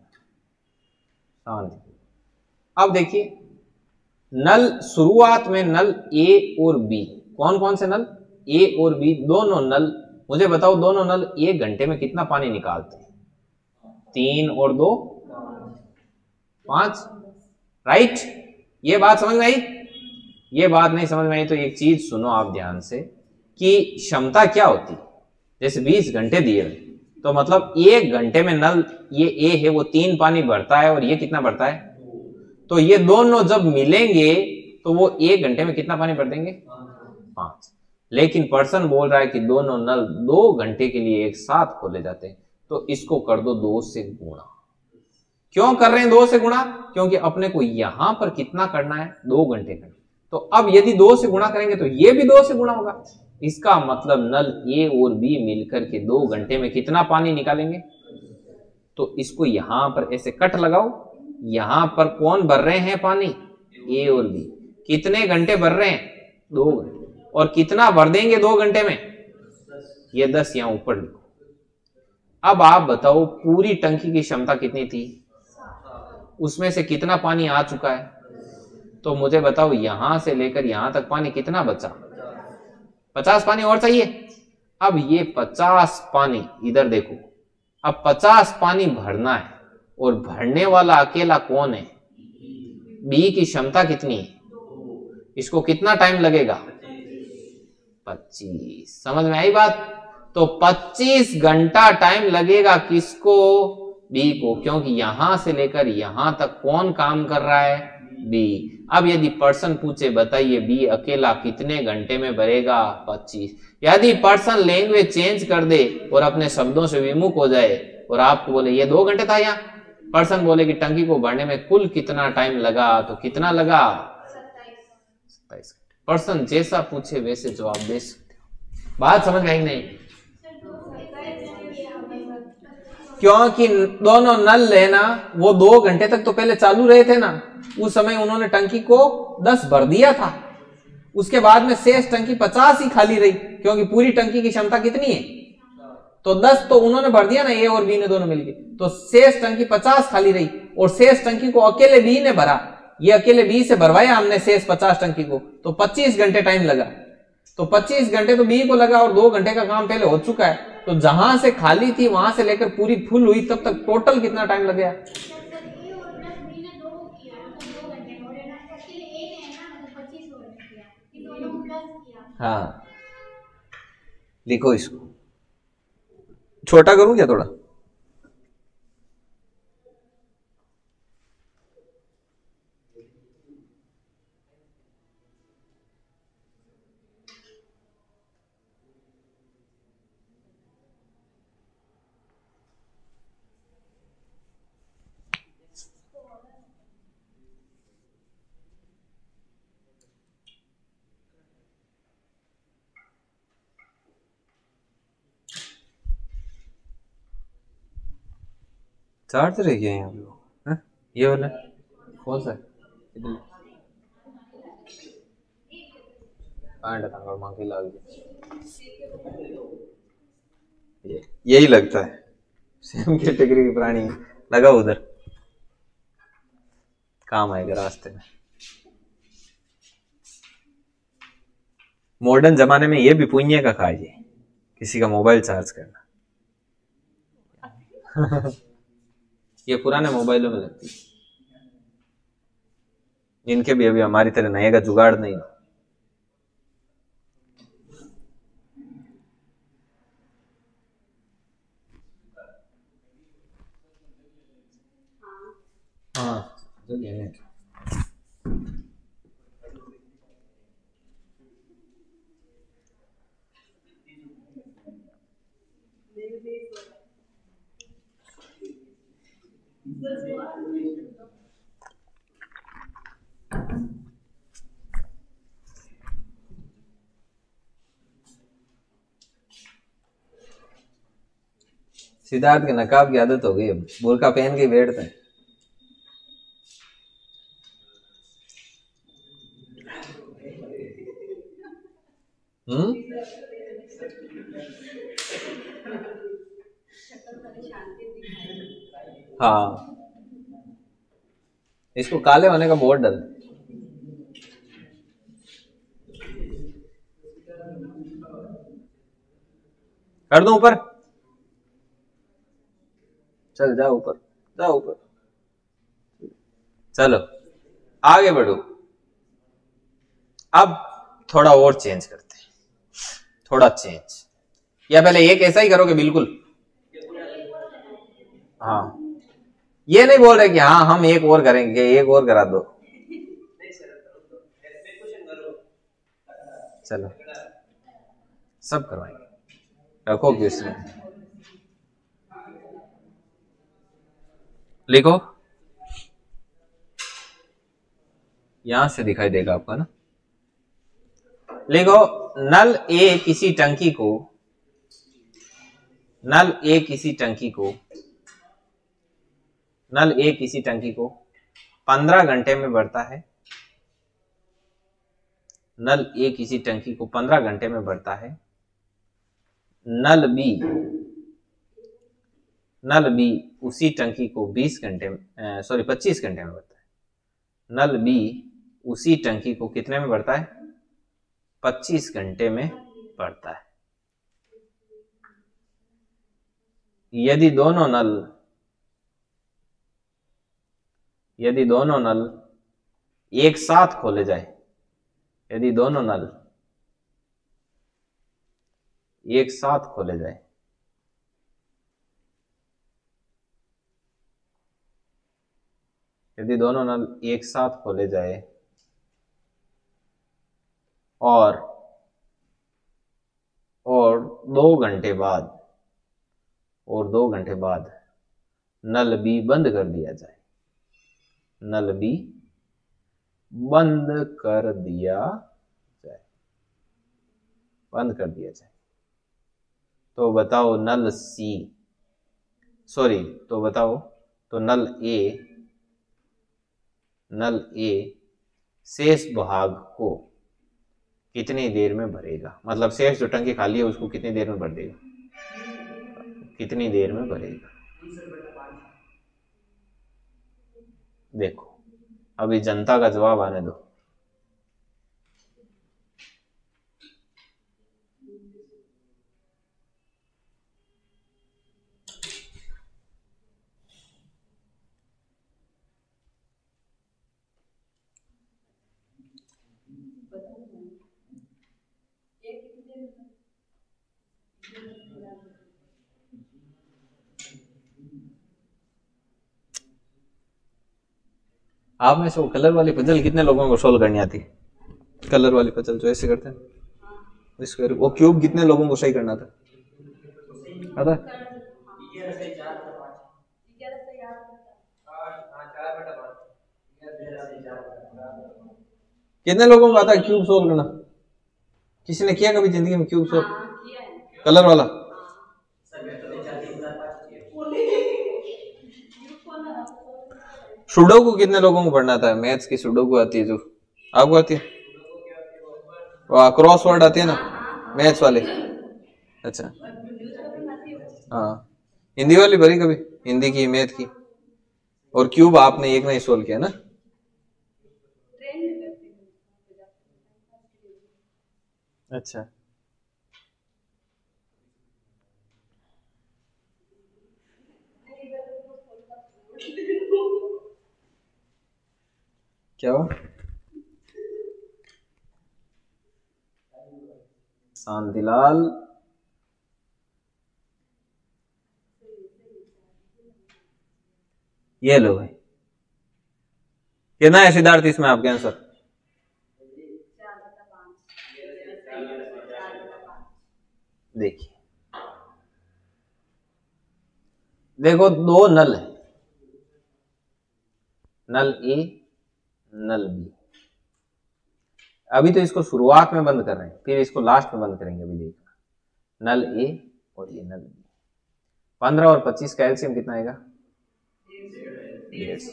[SPEAKER 1] अब देखिए, नल शुरुआत में नल ए और बी, कौन कौन से नल? ए और बी दोनों नल। मुझे बताओ दोनों नल 1 घंटे में कितना पानी निकालते हैं? 3 और 2 5, राइट? ये बात समझ में आई? ये बात नहीं समझ में आई तो एक चीज सुनो आप ध्यान से, कि क्षमता क्या होती है। जैसे 20 घंटे दिए हुए, तो मतलब 1 घंटे में नल ये ए है वो 3 पानी भरता है, और ये कितना भरता है? तो ये दोनों जब मिलेंगे तो वो 1 घंटे में कितना पानी भर देंगे? 5। लेकिन पर्सन बोल रहा है कि दोनों नल 2 घंटे के लिए एक साथ खोले जाते हैं, तो इसको कर दो 2 से गुणा। क्यों कर रहे हैं 2 से गुणा? क्योंकि अपने को यहां पर कितना करना है? 2 घंटे करना। तो अब यदि 2 से गुणा करेंगे तो ये भी 2 से गुणा होगा। इसका मतलब नल ए और बी मिलकर के 2 घंटे में कितना पानी निकालेंगे? तो इसको यहां पर ऐसे कट लगाओ, यहां पर कौन भर रहे हैं पानी? ए और बी। कितने घंटे भर रहे हैं? 2 घंटे। और कितना भर देंगे 2 घंटे में? ये 10 यहां ऊपर लिखो। अब आप बताओ पूरी टंकी की क्षमता कितनी थी? उसमें से कितना पानी आ चुका है? तो मुझे बताओ यहां से लेकर यहां तक पानी कितना बचा? 50 पानी और चाहिए। अब ये 50 पानी इधर देखो, अब 50 पानी भरना है, और भरने वाला अकेला कौन है? बी की क्षमता कितनी है? इसको कितना टाइम लगेगा? 25। समझ में आई बात? तो 25 घंटा टाइम लगेगा किसको? बी को, क्योंकि यहां से लेकर यहां तक कौन काम कर रहा है? बी। अब यदि पर्सन पूछे बताइए बी अकेला कितने घंटे में भरेगा? 25। यदि पर्सन लैंग्वेज चेंज कर दे और अपने शब्दों से विमुख हो जाए और आपको बोले ये 2 घंटे था, यहाँ पर्सन बोले कि टंकी को भरने में कुल कितना टाइम लगा, तो कितना लगा? 27। पर्सन जैसा पूछे वैसे जवाब दे सकते हो। बात समझ में आई नहीं? क्योंकि दोनों नल लेना वो 2 घंटे तक तो पहले चालू रहे थे ना, उस समय उन्होंने टंकी को 10 भर दिया था। उसके बाद में शेष टंकी 50 ही खाली रही, क्योंकि पूरी टंकी की क्षमता कितनी है? तो 10 तो उन्होंने भर दिया ना, ए और बी ने दोनों मिलकर, तो शेष टंकी 50 खाली रही। और शेष टंकी को अकेले बी ने भरा, ये अकेले बी से भरवाया हमने शेष 50 टंकी को, तो 25 घंटे टाइम लगा। तो 25 घंटे तो बी को लगा, और 2 घंटे का काम पहले हो चुका है। तो जहां से खाली थी वहां से लेकर पूरी फुल हुई तब तक टोटल कितना टाइम लग गया? हाँ लिखो, इसको छोटा करूं क्या थोड़ा? चार्ज रह गया यहाँ पे। ये वाला कौन सा है? इधर यही लगता है सेम कैटेगरी की प्राणी है। लगा उधर, काम आएगा रास्ते में। मॉडर्न जमाने में ये भी पुण्य का कार्य है, किसी का मोबाइल चार्ज करना। ये पुराने मोबाइलों में लगती है, इनके भी अभी हमारी तरह नए का जुगाड़ नहीं। हाँ सिद्धार्थ के नकाब की आदत हो गई, अब बुर्का पहन के बैठते हैं। हाँ, इसको काले होने का बहुत डर है। कर दो ऊपर, चल जाओ ऊपर, जाओ ऊपर, चलो आगे बढ़ो। अब थोड़ा और चेंज करते हैं, थोड़ा चेंज। या पहले एक ऐसा ही करोगे बिल्कुल? हाँ, ये नहीं बोल रहे कि हाँ हम एक और करेंगे, एक और करा दो। चलो सब करवाएंगे, रखो क्वेश्चन, लिखो। यहां से दिखाई देगा आपका ना। लिखो, नल ए किसी टंकी को, नल ए किसी टंकी को, नल ए किसी टंकी को 15 घंटे में भरता है। नल ए किसी टंकी को 15 घंटे में भरता है। नल बी, नल बी उसी टंकी को 25 घंटे में भरता है। नल बी उसी टंकी को कितने में भरता है? 25 घंटे में भरता है। यदि दोनों नल एक साथ खोले जाए, यदि दोनों नल एक साथ खोले जाए, यदि दोनों नल एक साथ खोले जाए और 2 घंटे बाद, और 2 घंटे बाद नल बी बंद कर दिया जाए, नल बी बंद कर दिया जाए, बंद कर दिया जाए, तो बताओ नल सी, तो बताओ तो नल ए शेष भाग को कितनी देर में भरेगा? मतलब शेष जो टंकी खाली है उसको कितनी देर में भर देगा? कितनी देर में भरेगा? देखो अभी जनता का जवाब आने दो। आप में से वो कलर वाली पजल कितने लोगों को सोल्व करनी आती? कलर वाली पजल जो ऐसे करते हैं स्क्वायर, वो क्यूब कितने लोगों को सही करना था? आता कितने लोगों को आता है क्यूब सोल्व करना? किसी ने किया कभी जिंदगी में क्यूब सोल्व? कलर वाला सुडोकू कितने लोगों को पढ़ना था? मैथ्स की सुडोकू आती है जो आपको आती है? क्रॉसवर्ड आती है ना मैथ्स वाले? अच्छा हाँ, हिंदी वाली भरी कभी? हिंदी की, मैथ की और क्यूब आपने एक नहीं सोल्व किया ना? अच्छा क्या हुआ? शांतिलाल ये लो भाई, कितना है सिद्धार्थ इसमें आपके आंसर? देखिए देखो, दो नल है, नल ए नल बी। अभी तो इसको शुरुआत में बंद कर रहे हैं, फिर इसको लास्ट में बंद करेंगे। अभी देखना, नल ए और ये नल बी। 15 और 25 का एलसीएम कितना आएगा? 150।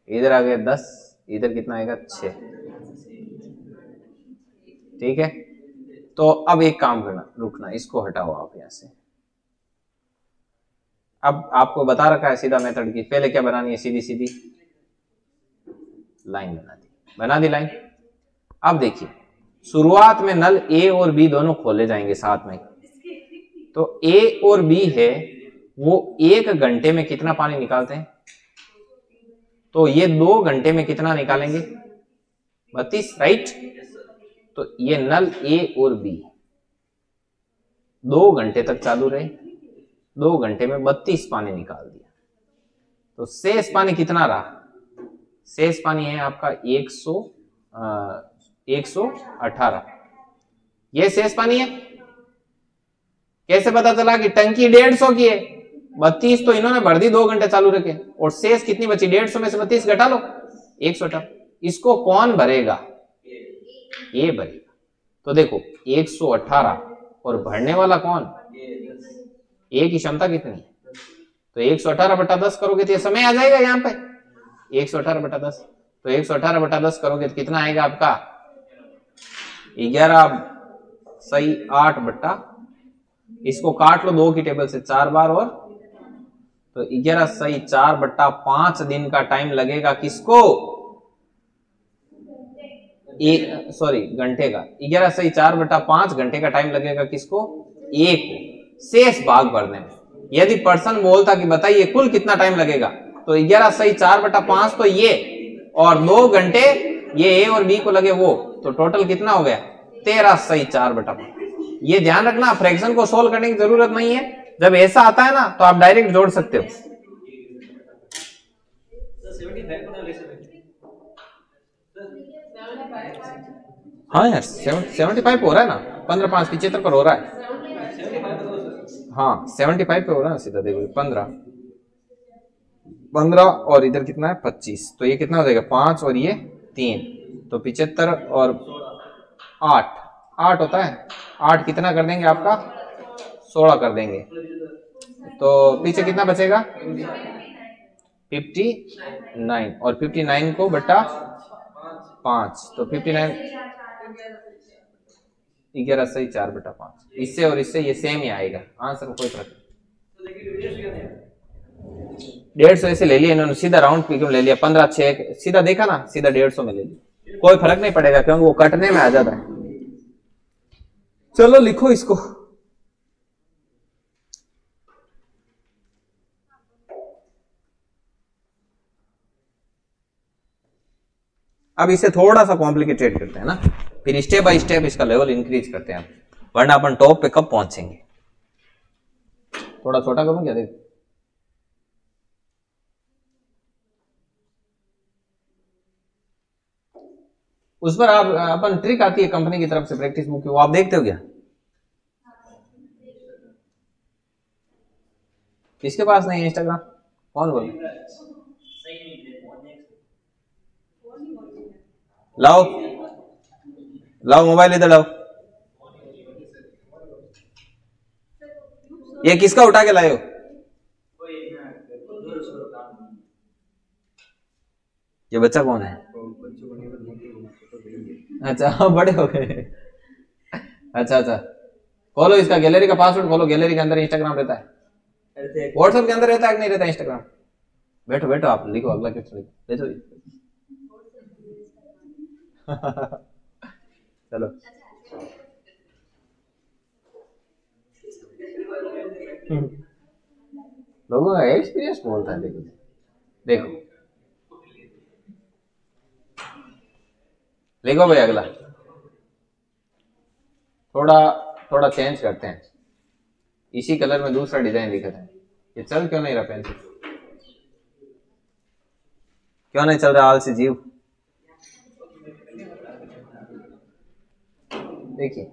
[SPEAKER 1] इधर आ गया 10, इधर कितना आएगा? 6। ठीक है, तो अब एक काम करना, रुकना, इसको हटाओ आप यहां से। अब आपको बता रखा है सीधा मेथड की, पहले क्या बनानी है? सीधी सीधी लाइन बना दी लाइन। अब देखिए, शुरुआत में नल ए और बी दोनों खोले जाएंगे साथ में। तो ए और बी है, वो 1 घंटे में कितना पानी निकालते हैं? तो ये 2 घंटे में कितना निकालेंगे? 32, राइट? तो ये नल ए और बी 2 घंटे तक चालू रहे, 2 घंटे में 32 पानी निकाल दिया। तो शेष पानी कितना रहा? शेष पानी है आपका 118। ये शेष पानी है। कैसे पता चला कि टंकी 150 की है? 32 तो इन्होंने भर दी 2 घंटे चालू रखे, और शेष कितनी बची? 150 में से 32 घटा लो, 118। इसको कौन भरेगा? ये भरेगा। तो देखो 118 और भरने वाला कौन? ए की क्षमता कितनी है? तो 118/10 करोगे तो ये समय आ जाएगा यहाँ पे 118/10। तो 118/10 करोगे तो कितना आएगा आपका? 11 सही 8 बट्टा, इसको काट लो 2 की टेबल से 4 बार, और तो 11 सही 4/5 दिन का टाइम लगेगा किसको? सॉरी घंटे का। 11 सही 4/5 घंटे का टाइम लगेगा किसको? एक शेष भाग भरने में। यदि पर्सन बोलता कि बताइए कुल कितना टाइम लगेगा, तो 11 सही 4/5 तो ये, और 2 घंटे ये ए और बी को लगे वो, तो टोटल कितना हो गया? 13 सही 4/5। ये ध्यान रखना, फ्रैक्शन को सोल्व करने की जरूरत नहीं है। जब ऐसा आता है ना तो आप डायरेक्ट जोड़ सकते हो। हाँ यार 75 हो रहा है ना, 15 5 75 पर हो रहा है। हाँ 75 पे हो रहा है सीधा। देखो 15 और इधर कितना है? 25। तो ये कितना हो जाएगा? 5 और ये 3, तो 75 और 8 होता है। 8 कितना कर देंगे आपका? 16 कर देंगे। तो पीछे कितना बचेगा? 59, और 59 को बटा 5, तो 59 11 सही 4/5। इससे और इससे ये सेम ही आएगा आंसर में, कोई फर्क नहीं। 150 ऐसे ले लिया इन्होंने, सीधा राउंड क्यों ले लिया? 15 6 सीधा देखा ना, सीधा 150 में ले लिया, कोई फर्क नहीं पड़ेगा क्योंकि वो कटने में आ जाता है। चलो लिखो इसको। अब इसे थोड़ा सा कॉम्प्लिकेटेड करते हैं ना, फिर स्टेप बाय स्टेप इसका लेवल इंक्रीज करते हैं, वरना अपन टॉप पे कब पहुंचेंगे। थोड़ा छोटा करूं क्या? देख उस पर आप अपन ट्रिक आती है कंपनी की तरफ से, प्रैक्टिस बुक की, वो आप देखते हो क्या? किसके पास नहीं है इंस्टाग्राम? कौन बोल? लाओ लाओ मोबाइल इधर लाओ। ये किसका उठा के लाए हो? ये बच्चा कौन है? अच्छा हाँ, बड़े हो गए। अच्छा अच्छा, खोलो इसका गैलरी का पासवर्ड खोलो। गैलरी के अंदर इंस्टाग्राम रहता है, व्हाट्सएप के अंदर रहता है कि नहीं रहता इंस्टाग्राम? बैठो बैठो, आप लिखो अगला क्वेश्चन लिखो। चलो लोगों का एक्सपीरियंस बोलता है। देखो देखो लिखो भाई अगला। थोड़ा थोड़ा चेंज करते हैं, इसी कलर में दूसरा डिजाइन लिखते हैं। ये चल क्यों नहीं रहा पेंसिल? क्यों नहीं चल रहा आलसी जीव? देखिए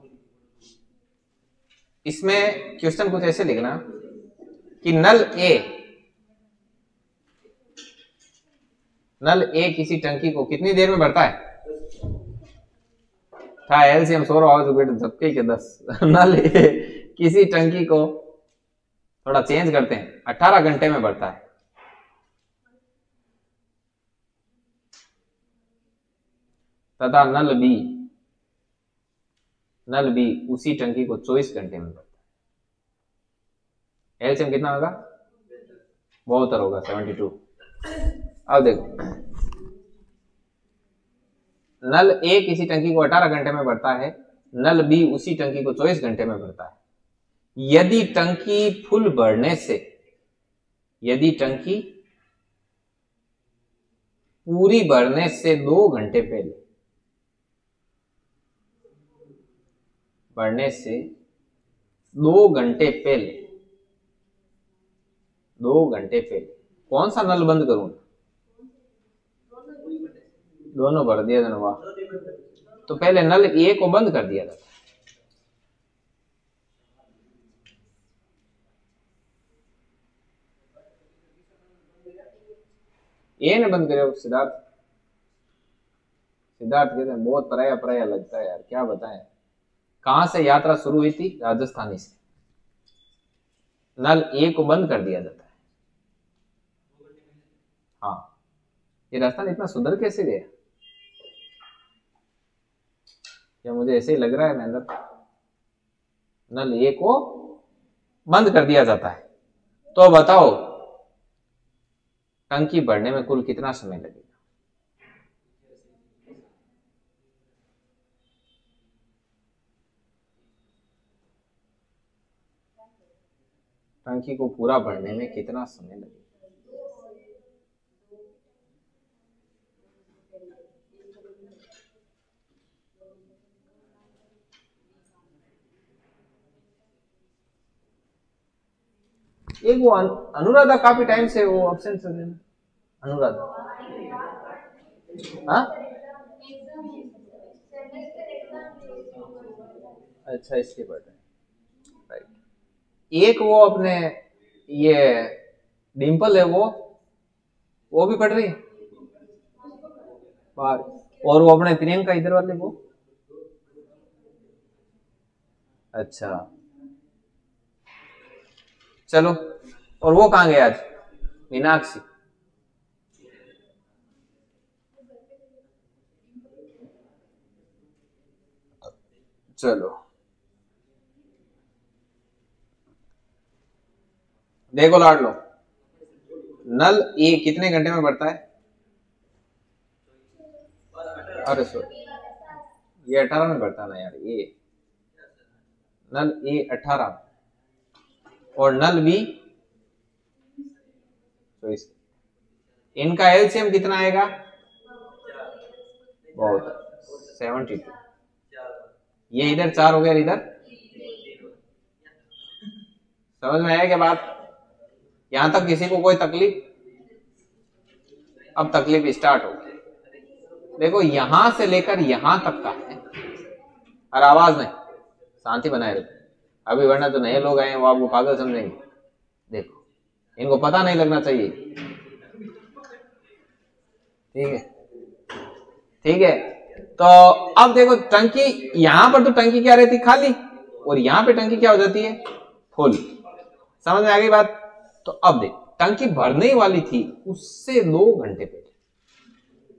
[SPEAKER 1] इसमें क्वेश्चन कुछ ऐसे लिखना कि नल ए किसी टंकी को कितनी देर में भरता है? था एलसीएम 100 आवाज बेटे झपके के 10। नल ए किसी टंकी को, थोड़ा चेंज करते हैं, 18 घंटे में भरता है। तथा नल बी उसी टंकी को 24 घंटे में भरता है। एलसीएम कितना होगा? 72 होगा, 72। अब देखो नल ए किसी टंकी को 18 घंटे में भरता है, नल बी उसी टंकी को 24 घंटे में भरता है। यदि टंकी फुल भरने से, यदि टंकी पूरी भरने से 2 घंटे पहले, भरने से 2 घंटे पहले, 2 घंटे पहले कौन सा नल बंद करूं? दोनों भर दिया था। वाह, तो पहले नल ए को बंद कर दिया था। ए ने बंद करे। सिद्धार्थ कहते हैं बहुत पराया पराया लगता है यार, क्या बताएं। कहां से यात्रा शुरू हुई थी? राजस्थानी से। नल ए को बंद कर दिया जाता है। हाँ, ये राजस्थान इतना सुधर कैसे गया? या मुझे ऐसे ही लग रहा है महेंद्र। नल ए को बंद कर दिया जाता है। तो बताओ टंकी भरने में कुल कितना समय लगेगा? टंकी को पूरा भरने में कितना समय लगेगा? एक वो अनुराधा काफी टाइम से वो अब्सेंट है। अनुराधा, हाँ अच्छा, इसके पढ़ रहे, राइट। एक वो अपने ये डिम्पल है, वो भी पढ़ रही है बाहर। और वो अपने प्रियंका इधर वाले वो, अच्छा चलो। और वो कहां गए आज? मीनाक्षी। चलो देखो लाडलो, नल ए कितने घंटे में भरता है? अरे सॉरी, ये 18 में भरता ना यार। ये नल ए 18 और नल बी 24। इनका एलसीएम कितना आएगा? बहुत, 72। ये इधर 4 हो गया, इधर समझ में आया क्या बात? यहां तक किसी को कोई तकलीफ? अब तकलीफ स्टार्ट होगी। देखो यहां से लेकर यहां तक का है, और आवाज नहीं, शांति बनाए रखो अभी, वरना तो नए लोग आए वो आपको पागल समझेंगे। देखो इनको पता नहीं लगना चाहिए, ठीक है ठीक है। तो अब देखो टंकी, यहां पर तो टंकी क्या रहती? खाली, और यहां पे टंकी क्या हो जाती है? फुल। समझ में आ गई बात? तो अब देख, टंकी भरने ही वाली थी उससे 2 घंटे पहले,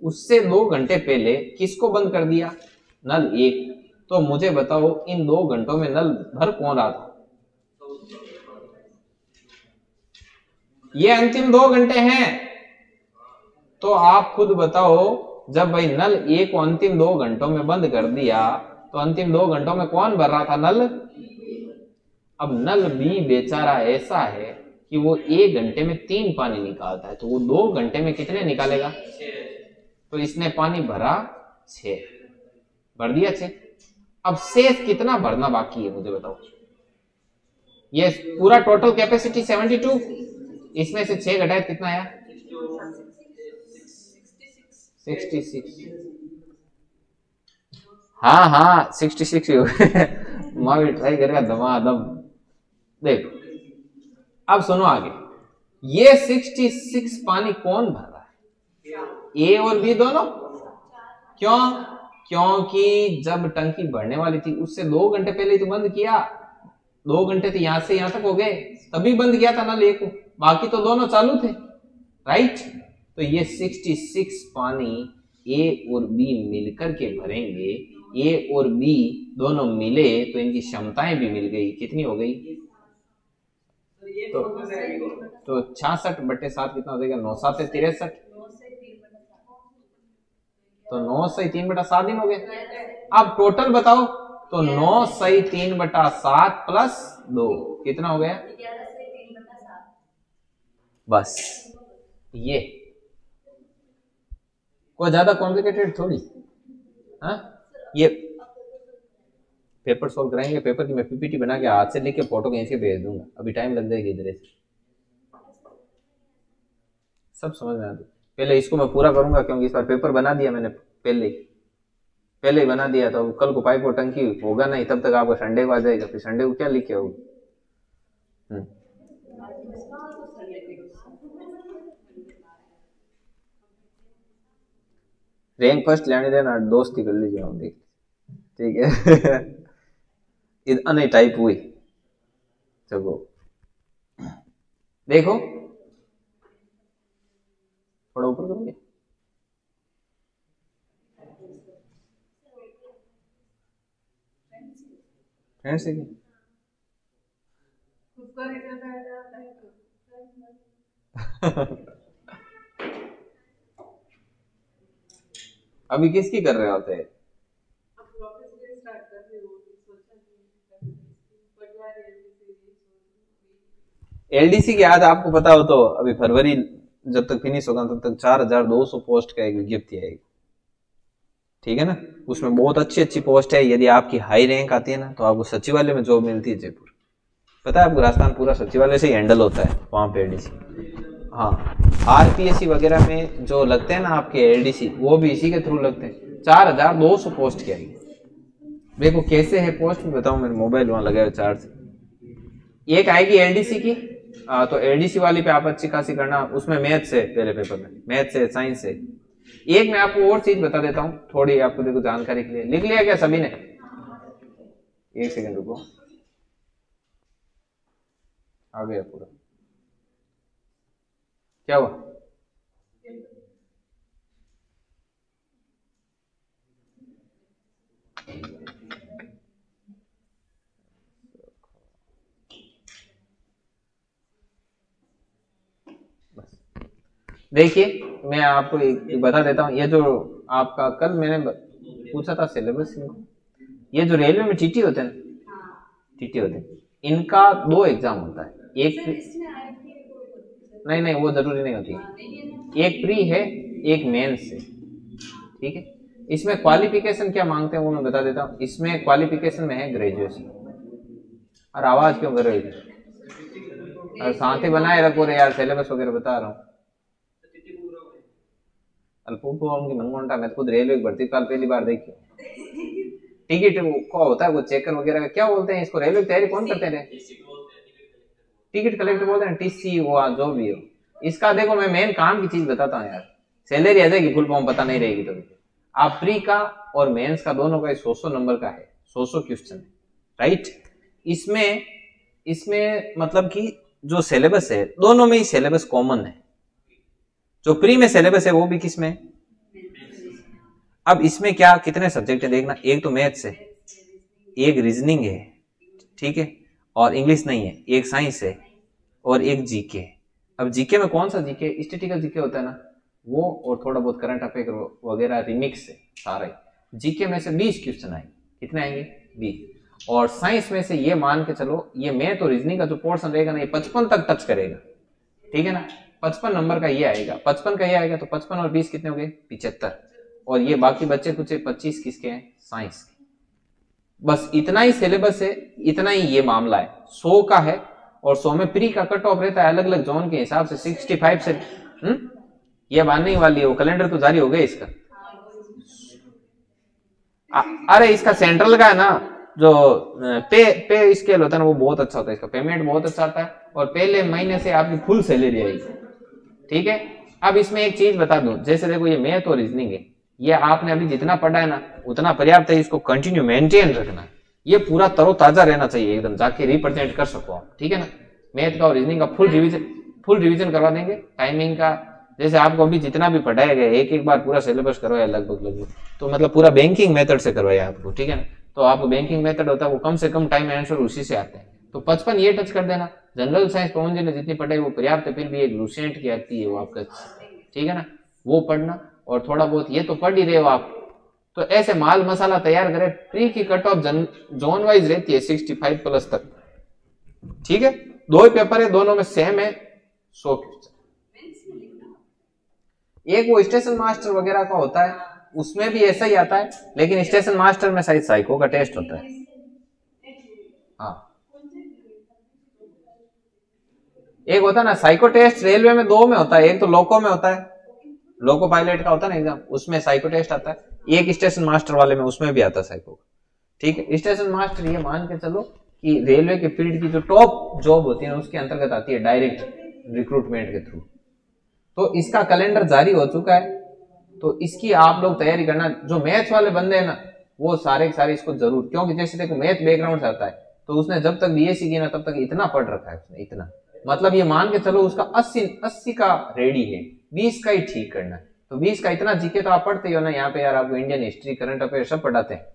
[SPEAKER 1] उससे 2 घंटे पहले किसको बंद कर दिया? नल 1। तो मुझे बताओ इन 2 घंटों में नल भर कौन रहा था? ये अंतिम 2 घंटे हैं। तो आप खुद बताओ, जब भाई नल 1 को अंतिम 2 घंटों में बंद कर दिया तो अंतिम 2 घंटों में कौन भर रहा था? नल। अब नल बी बेचारा ऐसा है कि वो 1 घंटे में 3 पानी निकालता है, तो वो 2 घंटे में कितने निकालेगा? 6। तो इसने पानी भरा 6, भर दिया 6। अब शेष कितना भरना बाकी है मुझे बताओ? ये पूरा टोटल कैपेसिटी 72, इसमें से 6 घटाए कितना आया? 66। हाँ 66 माँ भी ट्राई करेगा दमादम। देखो अब सुनो आगे, ये 66 पानी कौन भर रहा है? ए और बी दोनों। क्यों? क्योंकि जब टंकी भरने वाली थी उससे 2 घंटे पहले तो बंद किया, 2 घंटे तो यहां से यहां तक हो गए, तभी बंद किया था नल 1 को, बाकी तो दोनों चालू थे, राइट। तो ये 66 पानी ए और बी मिलकर के भरेंगे, ए और बी दोनों मिले तो इनकी क्षमताएं भी मिल गई, कितनी हो गई? तो 66/7 कितना हो जाएगा? 9 7 63, तो 9 सही 3/7 दिन हो गए। अब टोटल बताओ, तो 9 सही 3/7 प्लस 2 कितना हो गया? बस ये कोई ज्यादा कॉम्प्लिकेटेड थोड़ी। हाँ ये पेपर सॉल्व कराएंगे, पेपर की मैं पीपीटी बना के हाथ से लेके फोटो खींच के भेज दूंगा, अभी टाइम लग जाएगा इधर से, सब समझ में आ जाए। पहले इसको मैं पूरा करूंगा क्योंकि इस बार पेपर बना दिया मैंने, पहले ही बना दिया, तो कल को पाइप और टंकी होगा नहीं, तब तक आपको संडे को आ जाएगा, फिर संडे को क्या लिखे होगी? रैंक फर्स्ट लेने देना, दोस्ती कर लीजिए हम, देख ठीक है नहीं टाइप हुई, चलो देखो थोड़ा ऊपर करोगे, फ्रेंड्स है अभी किसकी कर रहे होते हैं? एलडीसी की आज आपको पता हो तो अभी फरवरी जब तक फिनिश होगा तब तक 4200 पोस्ट का एक विज्ञप्ति आएगी, ठीक है ना। उसमें बहुत अच्छी अच्छी पोस्ट है, यदि आपकी हाई रैंक आती है ना तो आपको सचिवालय में जॉब मिलती है जयपुर, पता है आपको, राजस्थान पूरा सचिवालय से ही हैंडल होता है वहां पे एलडीसी। हाँ आरपीएससी वगैरह में जो लगते हैं ना आपके एलडीसी, वो भी इसी के थ्रू लगते हैं। 4200 पोस्ट की आएगी। देखो कैसे है पोस्ट में बताऊं, मेरे मोबाइल वहां लगा है चार्ज। एक आएगी एलडीसी की, तो एलडीसी वाली पे आप अच्छी खासी करना, उसमें मैथ्स है, पहले पेपर में मैथ्स है, साइंस है। एक मैं आपको और चीज बता देता हूँ थोड़ी, आपको देखो जानकारी के लिए, लिख लिया क्या सभी ने? एक सेकंड रुको, आ गया पूरा, क्या हुआ? देखिए मैं आपको एक बता देता हूँ, ये जो आपका कल मैंने पूछा था सिलेबस, ये जो रेलवे में टीटी होते हैं, टीटी होते हैं, इनका 2 एग्जाम होता है, एक नहीं वो जरूरी नहीं होती, एक प्री है एक मेंस है, ठीक है। इसमें क्वालिफिकेशन क्या मांगते हैं वो मैं बता देता हूँ। इसमें क्वालिफिकेशन में है ग्रेजुएशन। और आवाज क्यों कर रही थी? और साथ ही बनाए रखो रे यार, सिलेबस वगैरह बता रहा हूँ। मनगोंटा मैं खुद रेलवे भर्ती काल पहली बार देखी, टिकट को होता है वो चेकर वगैरह का, क्या बोलते हैं इसको, रेलवे की तैयारी कौन करते हैं? टिकट कलेक्टर बोलते हैं, टीसी हुआ जो भी हो। इसका देखो मैं मेन काम की चीज बताता हूँ यार, सैलरी आ जाएगी, फुल फॉर्म पता नहीं रहेगी तो आप प्री का और मेंस का दोनों का 100 नंबर का है, 100 क्वेश्चन है, राइट। इसमें मतलब कि जो सिलेबस है दोनों में ही सिलेबस कॉमन है। जो प्री में सिलेबस है वो भी किस में। अब इसमें क्या कितने सब्जेक्ट है देखना, एक तो मैथ्स है, एक रीजनिंग है, ठीक है, और इंग्लिश नहीं है, एक साइंस है और एक जीके। अब जीके में कौन सा जीके, स्टैटिस्टिकल जीके होता है ना वो, और थोड़ा बहुत करंट अफेयर वगैरह रिमिक्स है सारे। जीके में से 20 क्वेश्चन आएंगे, कितने आएंगे 20। और साइंस में से ये मान के चलो ये मैथ और रीजनिंग का जो पोर्शन रहेगा ना ये 55 तक टच करेगा, ठीक है ना, 55 नंबर का ये आएगा, 55 का ये आएगा, तो 55 और 20 कितने हो गए 75। और ये बाकी बच्चे कुछ 25 किसके हैं, साइंस के। बस इतना ही सिलेबस है, इतना ही ये मामला है। 100 का है और 100 में प्री का कट ऑफ रहता है अलग अलग जोन के हिसाब से 65 से ये बनने ही वाली है, वो कैलेंडर तो जारी हो गया इसका। अरे इसका सेंट्रल का है ना जो पे स्केल होता है ना वो बहुत अच्छा होता है, इसका पेमेंट बहुत अच्छा आता है और पहले महीने से आपकी फुल सैलरी आएगी, ठीक है। अब इसमें एक चीज बता दूं, जैसे देखो ये मैथ और रीजनिंग है, ये आपने अभी जितना पढ़ा है ना उतना पर्याप्त है, इसको कंटिन्यू मेंटेन रखना, ये पूरा तरोताजा रहना चाहिए एकदम, जाके रिप्रेजेंट कर सको आप, ठीक है ना। मैथ का और रीजनिंग का फुल रिवीजन करवा देंगे, टाइमिंग का जैसे आपको अभी जितना भी पढ़ाया गया एक बार पूरा सिलेबस करवाया लगभग, तो मतलब पूरा बैंकिंग मेथड से करवाया आपको, ठीक है ना। तो आपको बैंकिंग मेथड होता है वो कम से कम टाइम आंसर उसी से आते हैं, तो 55 ये टच कर देना। जनरल साइंस पवन जी ने जितनी पढ़ाई वो पर्याप्त है, फिर भी एक लूसेंट की आती है वो आपका, ठीक है ना, वो पढ़ना। और थोड़ा बहुत ये तो पढ़ ही रहे हो आप, तो ऐसे माल मसाला तैयार करें। प्री की कट ऑफ जोन वाइज रहती है 65 प्लस तक, ठीक है। 2 ही पेपर है, दोनों में सेम है 100 क्वेश्चन। एक वो स्टेशन मास्टर वगैरह का होता है उसमें भी ऐसा ही आता है, लेकिन स्टेशन मास्टर में शायद साइको का टेस्ट होता है। हाँ एक होता है ना साइको टेस्ट, रेलवे में 2 में होता है, एक तो लोको में होता है, लोको पायलट का होता है ना एग्जाम, उसमें साइको टेस्ट आता है, एक स्टेशन मास्टर वाले में उसमें भी आता है साइको, ठीक है। स्टेशन मास्टर ये मान के चलो कि रेलवे के फील्ड की जो टॉप जॉब होती है ना उसके अंतर्गत आती है, डायरेक्ट रिक्रूटमेंट के थ्रू। तो इसका कैलेंडर जारी हो चुका है, तो इसकी आप लोग तैयारी करना। जो मैथ वाले बंदे हैं ना वो सारे के सारे इसको जरूर, क्योंकि जैसे देखो मैथ बैकग्राउंड से आता है तो उसने जब तक बीएससी की ना तब तक इतना पढ़ रखा है उसने, इतना मतलब ये मान के चलो उसका 80 का रेडी है, 20 का ही ठीक करना है। तो 20 का इतना जीके तो आप पढ़ते ही हो ना, यहाँ पे यार आपको इंडियन हिस्ट्री करंट अफेयर सब पढ़ाते हैं,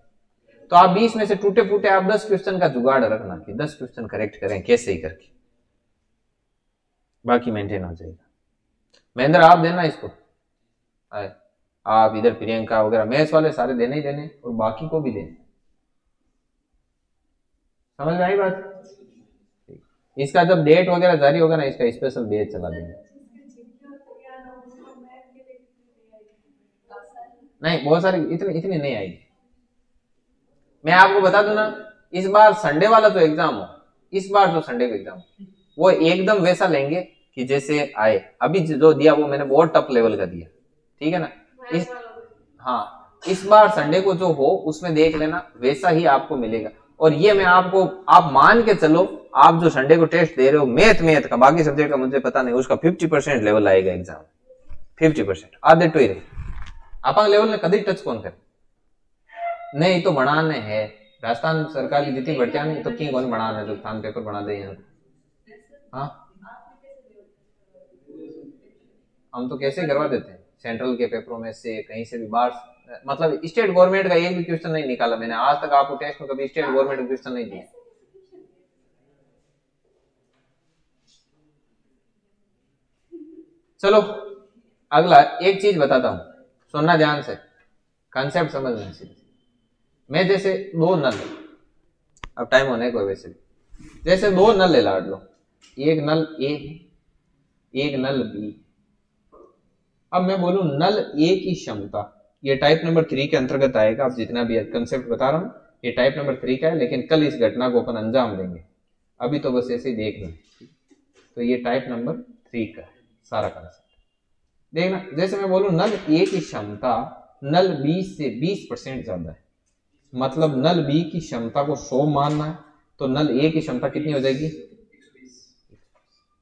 [SPEAKER 1] तो आप 20 में से टूटे फूटे आप 10 क्वेश्चन का जुगाड़ रखना कि 10 क्वेश्चन करेक्ट करें कैसे ही करके, बाकी मेंटेन हो जाएगा। महेंद्र आप देना इसको, आप इधर प्रियंका वगैरह मैथ्स वाले सारे देने ही देने और बाकी को भी देने, समझ में आई बात। इसका जब डेट वगैरह जारी होगा ना इसका स्पेशल बैच चला देंगे। नहीं बहुत सारी इतनी नहीं आएगी। मैं आपको बता दूं ना, इस बार संडे वाला जो एग्जाम हो, इस बार जो संडे का एग्जाम वो एकदम वैसा लेंगे कि जैसे आए। अभी जो दिया वो मैंने बहुत टफ लेवल का दिया, ठीक है ना। इस बार संडे को जो हो उसमें देख लेना वैसा ही आपको मिलेगा। और ये मैं आपको, आप मान के चलो आप जो संडे को टेस्ट दे रहे हो मैथ का, बाकी सब्जेक्ट का मुझे पता नहीं, उसका 50% लेवल आएगा एग्जाम, 50% आधे टू ही रहे आप लेवल ने कभी टच कौन करे नहीं, तो बनाने है राजस्थान सरकार की जितनी भर्तियां नहीं तो क्यों कौन बनाना है जो स्थान पेपर बना दे यहाँ। हाँ हम तो कैसे करवा देते हैं सेंट्रल के पेपरों में से कहीं से भी बाहर, मतलब स्टेट गवर्नमेंट का एक भी क्वेश्चन नहीं निकाला मैंने आज तक, आपको टेस्ट में कभी स्टेट गवर्नमेंट का क्वेश्चन नहीं दिया। चलो अगला एक चीज बताता हूं, सुनना ध्यान से, कंसेप्ट समझना चाहिए। मैं जैसे 2 नल, अब टाइम होने को वैसे जैसे 2 नल ले लाट लो, एक नल ए एक नल बी। अब मैं बोलूं नल ए की क्षमता, ये टाइप नंबर 3 के अंतर्गत आएगा। आप जितना भी कंसेप्ट बता रहा हूं ये टाइप नंबर 3 का है, लेकिन कल इस घटना को अपन अंजाम देंगे, अभी तो बस ऐसे ही देख लें। तो ये टाइप नंबर 3 का है सारा कंसेप्ट। देखना जैसे मैं बोलूं नल ए की क्षमता नल बी से 20% ज्यादा है, मतलब नल बी की क्षमता को 100 मानना है तो नल ए की क्षमता कितनी हो जाएगी,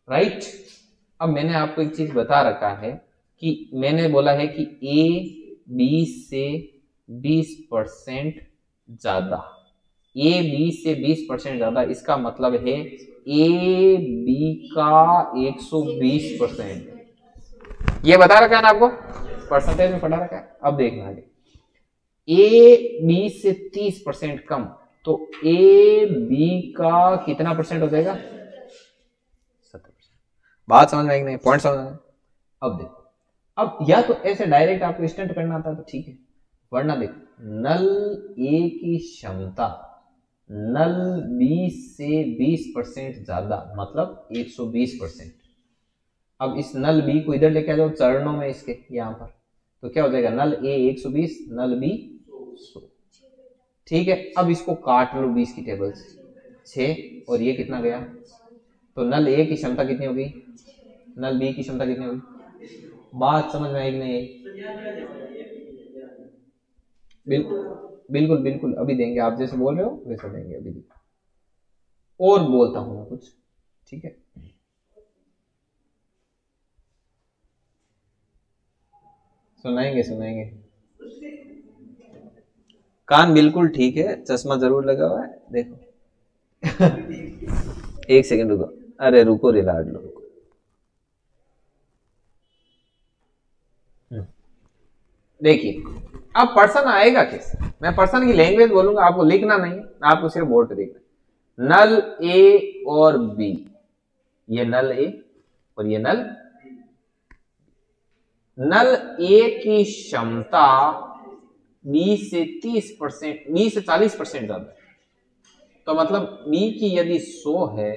[SPEAKER 1] राइट। अब मैंने आपको एक चीज बता रखा है कि मैंने बोला है कि ए बी से 20% ज्यादा, ए बी से 20% ज्यादा, इसका मतलब है ए बी का 120%, ये बता रखा है ना आपको, परसेंटेज में पढ़ा रखा है। अब देखना आगे, ए बी से 30% कम, तो ए बी का कितना परसेंट हो जाएगा? 70%। बात समझ में आई नहीं? पॉइंट समझ में? अब देखो, अब या तो ऐसे डायरेक्ट आपको इंस्टेंट करना आता है तो ठीक है, वरना देखो, नल ए की क्षमता नल बी से 20% ज्यादा, मतलब 120%। अब इस नल बी को इधर लेके आ जाओ चरणों में इसके यहां पर, तो क्या हो जाएगा? नल ए 120, नल बी 100। ठीक है, अब इसको काट लो 20 की टेबल से, 6 और ये कितना गया? तो नल ए की क्षमता कितनी होगी, नल बी की क्षमता कितनी होगी? बात समझ में आई कि नहीं? बिल्कुल बिल्कुल अभी देंगे, आप जैसे बोल रहे हो वैसे देंगे अभी। और बोलता हूं मैं कुछ, ठीक है? सुनाएंगे सुनाएंगे। कान बिल्कुल ठीक है, चश्मा जरूर लगा हुआ है, देखो। एक सेकंड रुको, अरे रुको रे लाड लो, रुको। देखिए, अब पर्सन आएगा कैसे? मैं पर्सन की लैंग्वेज बोलूंगा, आपको लिखना नहीं, आपको सिर्फ बोर्ड पे देखना। नल ए और बी, ये नल ए और ये नल ए की क्षमता बी से 30%, बी से 40% ज्यादा है। तो मतलब बी की यदि 100 है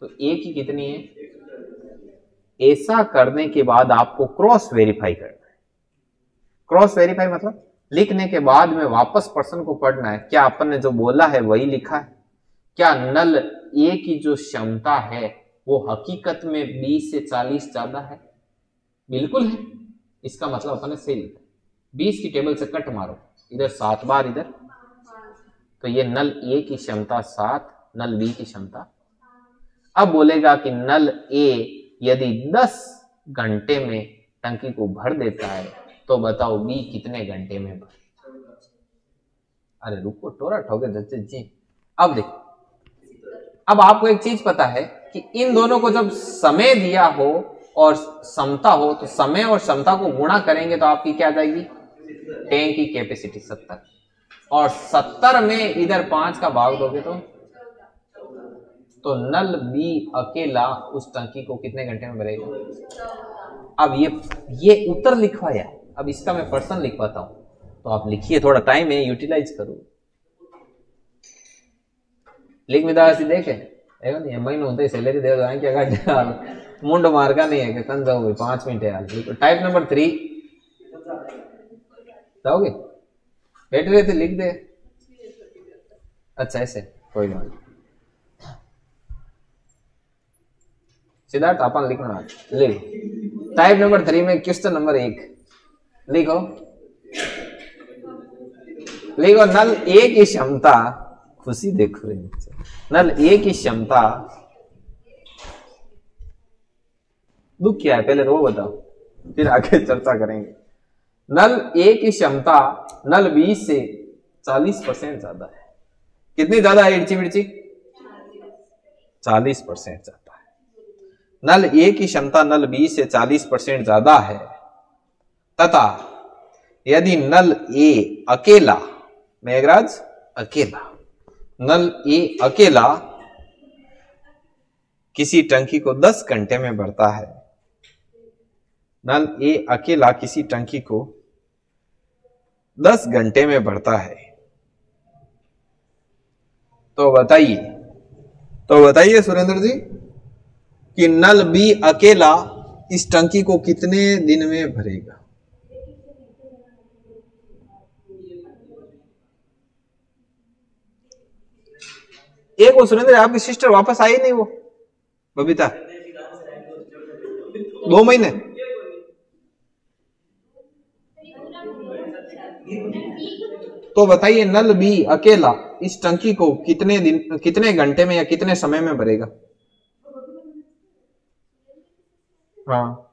[SPEAKER 1] तो ए की कितनी है? ऐसा करने के बाद आपको क्रॉस वेरीफाई करना है। क्रॉस वेरीफाई मतलब लिखने के बाद में वापस पर्सन को पढ़ना है, क्या अपन ने जो बोला है वही लिखा है? क्या नल ए की जो क्षमता है वो हकीकत में बी से 40 ज्यादा है? बिल्कुल है, इसका मतलब अपन ने सही लिखा। 20 की टेबल से कट मारो, इधर 7 बार इधर, तो ये नल ए की क्षमता 7, नल बी की क्षमता। अब बोलेगा कि नल ए यदि 10 घंटे में टंकी को भर देता है तो बताओ बी कितने घंटे में भर? अरे रुको, टोरा ठोके जच्चे जी। अब देखो, अब आपको एक चीज पता है कि इन दोनों को जब समय दिया हो और क्षमता हो तो समय और क्षमता को गुणा करेंगे तो आपकी क्या आ जाएगी? टैंक की कैपेसिटी 70, और 70 में इधर 5 का भाग दोगे तो नल बी अकेला उस टंकी को कितने घंटे में भरेगा? अब ये उत्तर लिखवाया, अब इसका मैं पर्सन लिखवाता हूं, तो आप लिखिए, थोड़ा टाइम है, यूटिलाइज करो। लिख मिदा देखे नहीं महीनों होते सैलरी दे दो क्या मुंड मार का नहीं है कि कन जाओगे 5 मिनट यार। टाइप नंबर 3 जाओगे, बैठ रहे थे लिख दे। अच्छा ऐसे कोई बात, सिद्धार्थ अपन लिखना, लिख। टाइप नंबर 3 में क्वेश्चन नंबर 1 लिखो, लिखो नल ए की क्षमता, खुशी देखो रही, नल ए की क्षमता, दुख क्या है पहले वो बताओ, फिर आगे चर्चा करेंगे। नल ए की क्षमता नल बी से 40% ज्यादा है। कितनी ज्यादा है इर्ची मिर्ची? 40% ज्यादा है। नल ए की क्षमता नल बी से 40% ज्यादा है, तथा यदि नल ए अकेला, मेघराज अकेला, नल ए अकेला किसी टंकी को 10 घंटे में भरता है, नल ए अकेला किसी टंकी को 10 घंटे में भरता है, तो बताइए सुरेंद्र जी कि नल बी अकेला इस टंकी को कितने दिन में भरेगा? एक वो सुरेंद्र, आपकी सिस्टर वापस आई नहीं, वो बबीता, 2 महीने। तो बताइए नल बी अकेला इस टंकी को कितने दिन, कितने घंटे में या कितने समय में भरेगा? हाँ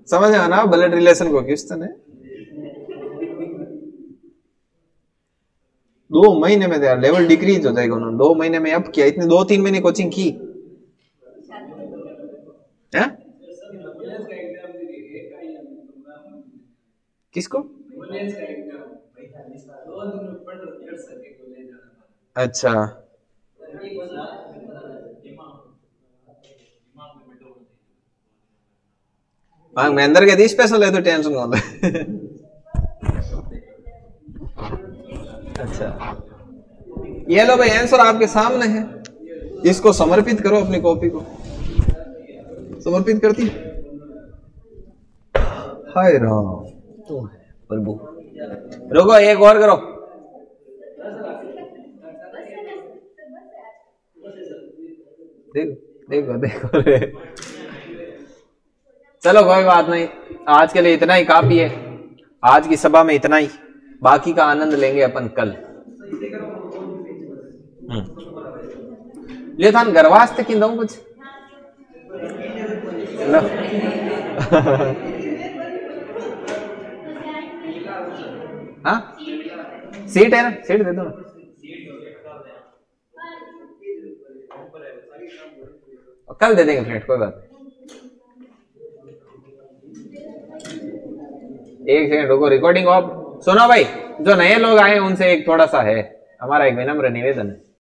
[SPEAKER 1] समझ में आना ब्लड रिलेशन को क्वेश्चन है। 2 महीने में लेवल डिक्रीज हो जाएगा। उन्होंने 2 महीने में अप किया, इतने 2-3 महीने कोचिंग की है? किसको? अच्छा हाँ महेंद्र के दी स्पेशल है तो टेंशन होता है। अच्छा ये लो भाई आंसर आपके सामने है, इसको समर्पित करो, अपनी कॉपी को समर्पित करती। हाय राम तो है प्रभु। रुको एक और करो। देखो देखो देखो रे। चलो कोई बात नहीं, आज के लिए इतना ही काफी है। आज की सभा में इतना ही, बाकी का आनंद लेंगे अपन कल। ले थान घर वास्ते की दऊं कुछ हाँ सीट है ना, सीट दे दो ना। कल दे देंगे फ्रेंड, कोई बात नहीं। एक सेकंड रुको, रिकॉर्डिंग ऑफ। सुनो भाई, जो नए लोग आए उनसे एक थोड़ा सा है हमारा एक विनम्र निवेदन है।